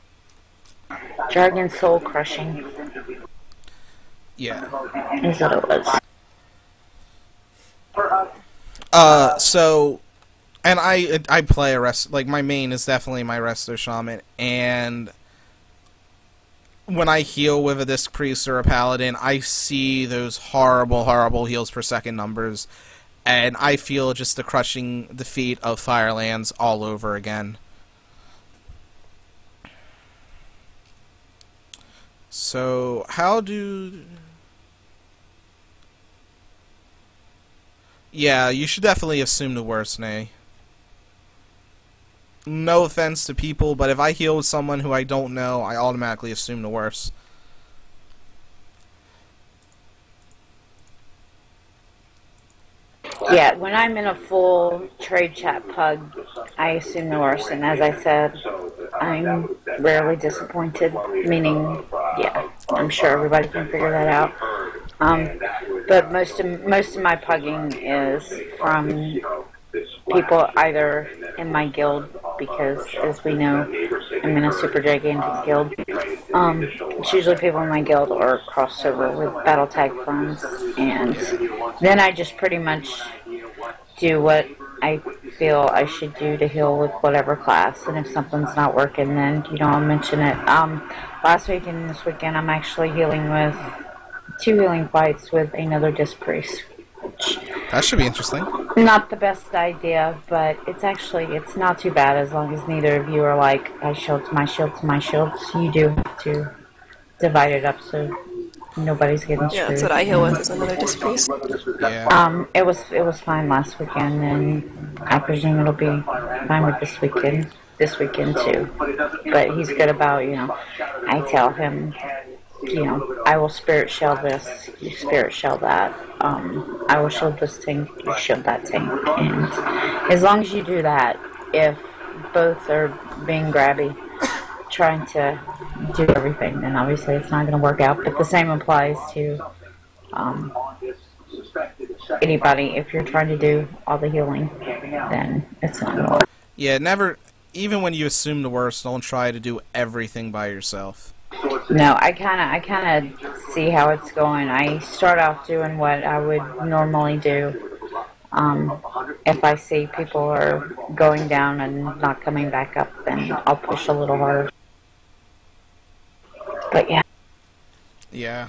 Dragon Soul crushing. Yeah. Is what it was. So, and I play a rest, like my main is definitely my Resto Shaman, and when I heal with a Disc Priest or a Paladin, I see those horrible, horrible heals per second numbers, and I feel just the crushing defeat of Firelands all over again. So, how do... Yeah, you should definitely assume the worst, Nay. No offense to people, but if I heal with someone who I don't know, I automatically assume the worst. Yeah, when I'm in a full trade chat pug, I assume the worst, and as I said, I'm rarely disappointed, meaning, yeah, I'm sure everybody can figure that out. But most of my pugging is from people either in my guild, because as we know, I'm in a super gigantic guild. It's usually people in my guild or crossover with battle tag friends, and then I just pretty much do what I feel I should do to heal with whatever class, and if something's not working, then, I'll mention it. Last weekend and this weekend, I'm actually healing with 2 healing fights with another Disc Priest. That should be interesting. Not the best idea, but it's not too bad as long as neither of you are like, my shields, my shields, my shields. You do have to divide it up so nobody's getting screwed. Yeah, that's what I heal with, is another Disc Priest. Yeah. It was fine last weekend, and I presume it'll be fine with this weekend too. But he's good about, I tell him, I will spirit shell this, you spirit shell that. I will shield this tank, you shield that tank. And as long as you do that, if both are being grabby, trying to do everything, then obviously it's not going to work out. But the same applies to anybody. If you're trying to do all the healing, then it's not going to work. Yeah, never, even when you assume the worst, don't try to do everything by yourself. No, I kind of see how it's going. I start off doing what I would normally do. If I see people are going down and not coming back up, then I'll push a little harder. But yeah. Yeah.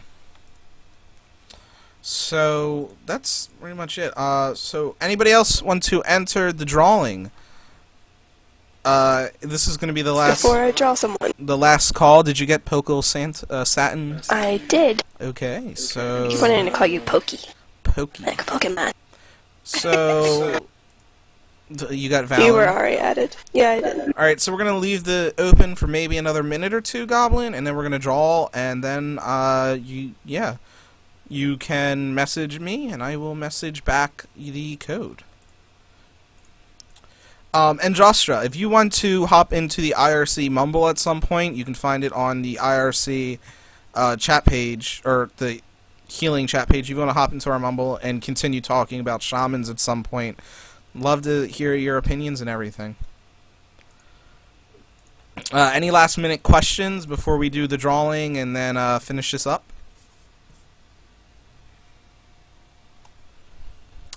So that's pretty much it. So anybody else want to enter the drawing? This is going to be the last. Before I draw someone. The last call. Did you get Poco Satin? I did. Okay, so. I keep wanting to call you Pokey. Pokey. Like a Pokemon. So. You got Valor. You were already added. Yeah, I did. Alright, so we're going to leave the open for maybe another minute or two, Goblin, and then we're going to draw, and then, you can message me, and I will message back the code. And Jostra, if you want to hop into the IRC Mumble at some point, you can find it on the IRC chat page, or the healing chat page. If you want to hop into our Mumble and continue talking about shamans at some point, love to hear your opinions and everything. Any last minute questions before we do the drawing and then finish this up?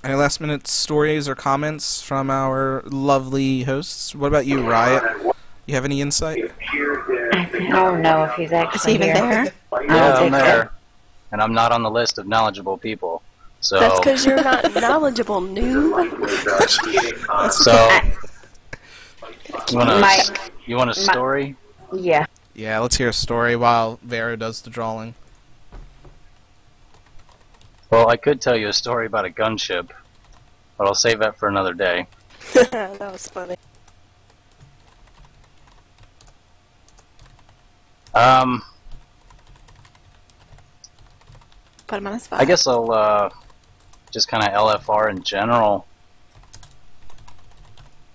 Any last minute stories or comments from our lovely hosts? What about you, Riot? You have any insight? I don't know if he's actually Is he even here. there? Yeah, I'm there. And I'm not on the list of knowledgeable people. So, That's because you're not knowledgeable, noob. so you want a story? Yeah. Yeah, let's hear a story while Vero does the drawing. Well, I could tell you a story about a gunship, but I'll save that for another day. That was funny. Put him on the spot. I guess I'll just kind of LFR in general.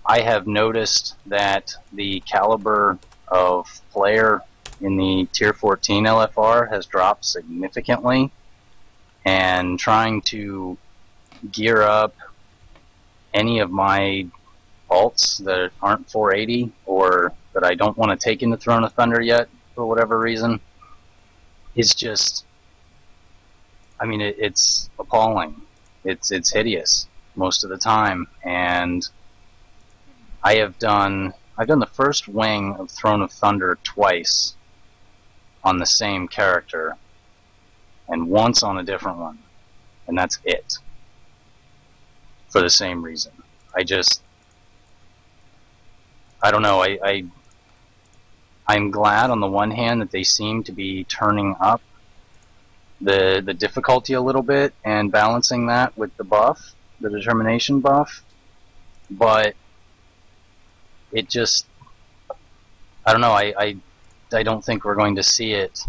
I have noticed that the caliber of player in the Tier 14 LFR has dropped significantly, and trying to gear up any of my alts that aren't 480 or that I don't want to take into Throne of Thunder yet for whatever reason is just, I mean, it's appalling. It's hideous most of the time, and I've done the first wing of Throne of Thunder twice on the same character, and once on a different one, and that's it. For the same reason, I don't know. I'm glad on the one hand that they seem to be turning up the difficulty a little bit and balancing that with the buff, the determination buff, but it just, I don't know, I don't think we're going to see it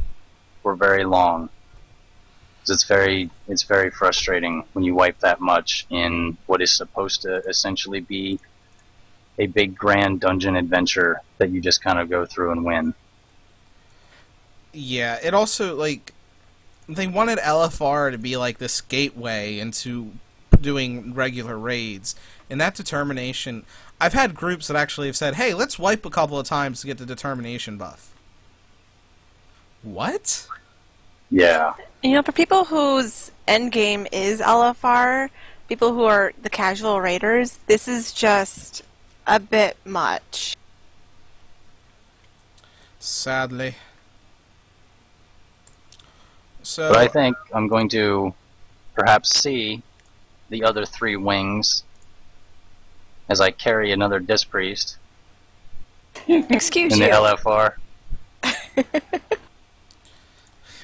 for very long. It's very frustrating when you wipe that much in what is supposed to essentially be a big grand dungeon adventure that you just kind of go through and win. Yeah, it also, like, they wanted LFR to be like this gateway into doing regular raids, and that determination, I've had groups that actually have said, hey, let's wipe a couple of times to get the determination buff. What? Yeah. You know, for people whose endgame is LFR, people who are the casual raiders, this is just a bit much. Sadly. So, But I think I'm going to perhaps see the other 3 wings as I carry another Disc Priest Excuse in you. the LFR.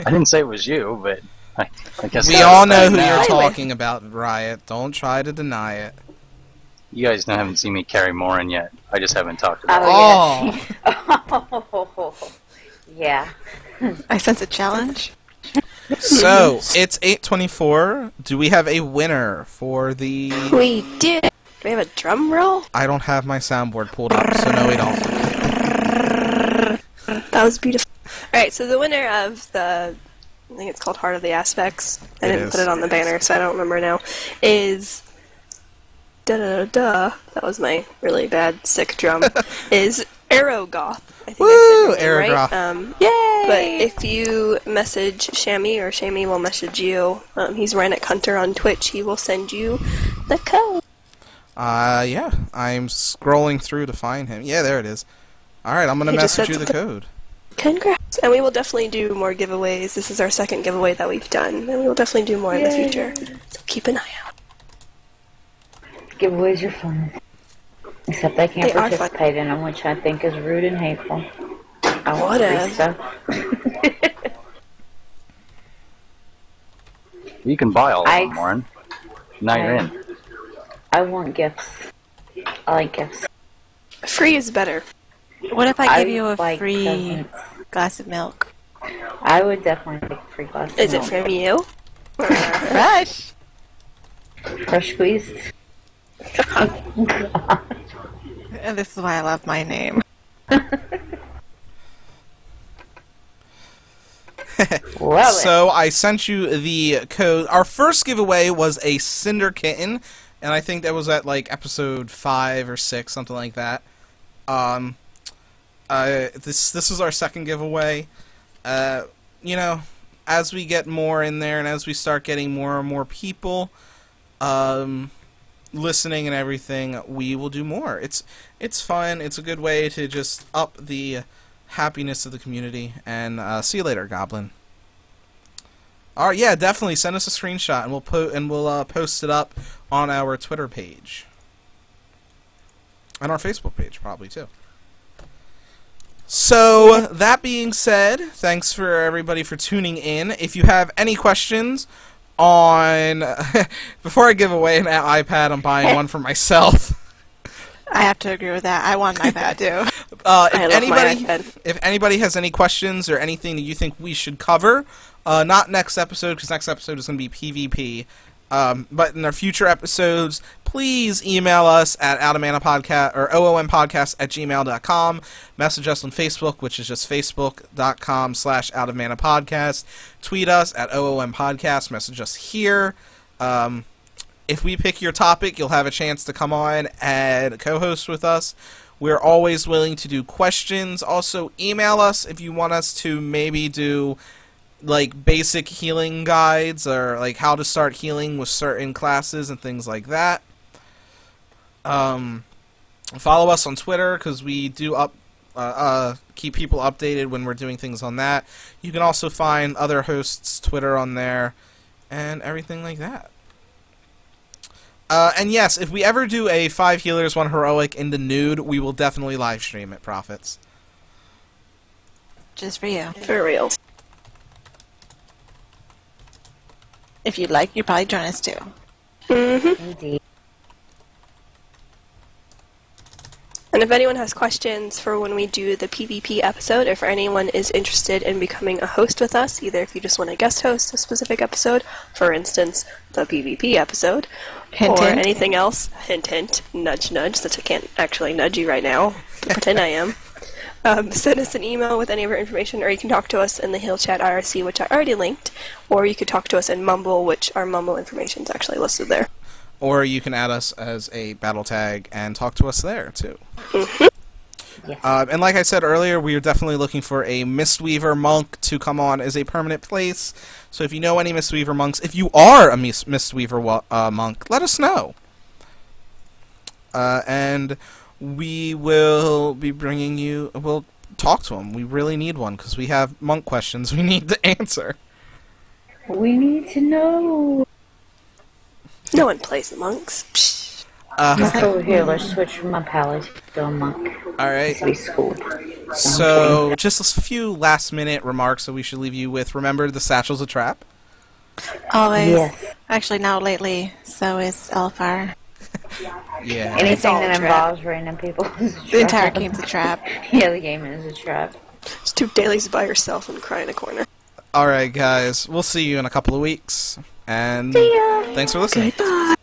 I didn't say it was you, but I guess we that's all know who now. you're talking about, Riot. Don't try to deny it. You guys haven't seen me carry Morin yet. I just haven't talked about it. Oh! Oh, yeah. I sense a challenge. So, it's 8:24. Do we have a winner for the... We did. Do we have a drum roll? I don't have my soundboard pulled up, so no, we don't. That was beautiful. Alright, so the winner of the, I think it's called Heart of the Aspects, I It didn't is. put it on the banner, so I don't remember now, is, da-da-da-da, that was my really bad sick drum, is Aerogoth. I think Woo! I said your name Aerogoth. right. Yay! But if you message Shammy, or Shammy will message you, he's Ranic Hunter on Twitch, he will send you the code. Yeah. I'm scrolling through to find him. Yeah, there it is. Alright, I'm gonna He just message said you the code. Congrats! And we will definitely do more giveaways. This is our second giveaway that we've done, and we will definitely do more in the future. So keep an eye out. Giveaways are fun. Except I can't They are fun. participate in them, which I think is rude and hateful. I want free Whatever. stuff. You can buy all of them, Warren. Now you're in. I want gifts. I like gifts. Free is better. What if I give I you a like free presents. glass of milk? I would definitely take a free glass of Is it milk. from you? Fresh! Fresh squeezed? And this is why I love my name. Love it. So I sent you the code. Our first giveaway was a Cinder Kitten, and I think that was at like episode 5 or 6, something like that. This is our second giveaway. You know, as we get more in there and as we start getting more and more people listening and everything, we will do more. It's fun. It's a good way to just up the happiness of the community. And see you later, Goblin. All right, yeah, definitely send us a screenshot, and we'll post it up on our Twitter page and our Facebook page, probably too. So that being said, thanks for everybody for tuning in. If you have any questions on before I give away an iPad, I'm buying one for myself. I have to agree with that. I want an iPad too. If anybody has any questions or anything that you think we should cover, not next episode, because next episode is going to be PvP, but in our future episodes, please email us at outofmanapodcast or oompodcast@gmail.com. Message us on Facebook, which is just facebook.com/outofmanapodcast. Tweet us at oompodcast. Message us here. If we pick your topic, you'll have a chance to come on and co-host with us. We're always willing to do questions. Also, email us if you want us to maybe do like basic healing guides or like how to start healing with certain classes and things like that. Follow us on Twitter because we do keep people updated when we're doing things on that. You can also find other hosts' Twitter on there and everything like that. And yes, if we ever do a 5 healers, 1 heroic in the nude, we will definitely live stream it, Prophets. Just for you. For real. If you'd like, you'd probably join us too. Mm-hmm. Indeed. And if anyone has questions for when we do the PvP episode, or for anyone is interested in becoming a host with us, either if you just want to guest host a specific episode, for instance, the PvP episode, Hint, or hint. anything else, hint, hint, nudge, nudge, since I can't actually nudge you right now, pretend I am, send us an email with any of our information, or you can talk to us in the Hill Chat IRC, which I already linked, or you could talk to us in Mumble, which our Mumble information is actually listed there. Or you can add us as a battle tag and talk to us there, too. Mm-hmm. Yes. And like I said earlier, we are definitely looking for a Mistweaver monk to come on as a permanent place. So if you know any Mistweaver monks, if you are a Mistweaver monk, let us know. And we will be bringing you... We'll talk to them. We really need one, because we have monk questions we need to answer. We need to know. No one plays the monks. Psh. So here, let's switch from my pally to a monk. Alright. To be schooled. So, just a few last-minute remarks that we should leave you with. Remember, the satchel's a trap. Always. Yes. Actually, now lately, so is Elfar. Yeah. Anything all a that trap. involves random people is a trap. The entire game's a trap. Yeah, the game is a trap. Just do dailies by yourself and cry in a corner. Alright, guys. We'll see you in a couple of weeks. And See ya. thanks for listening. Goodbye.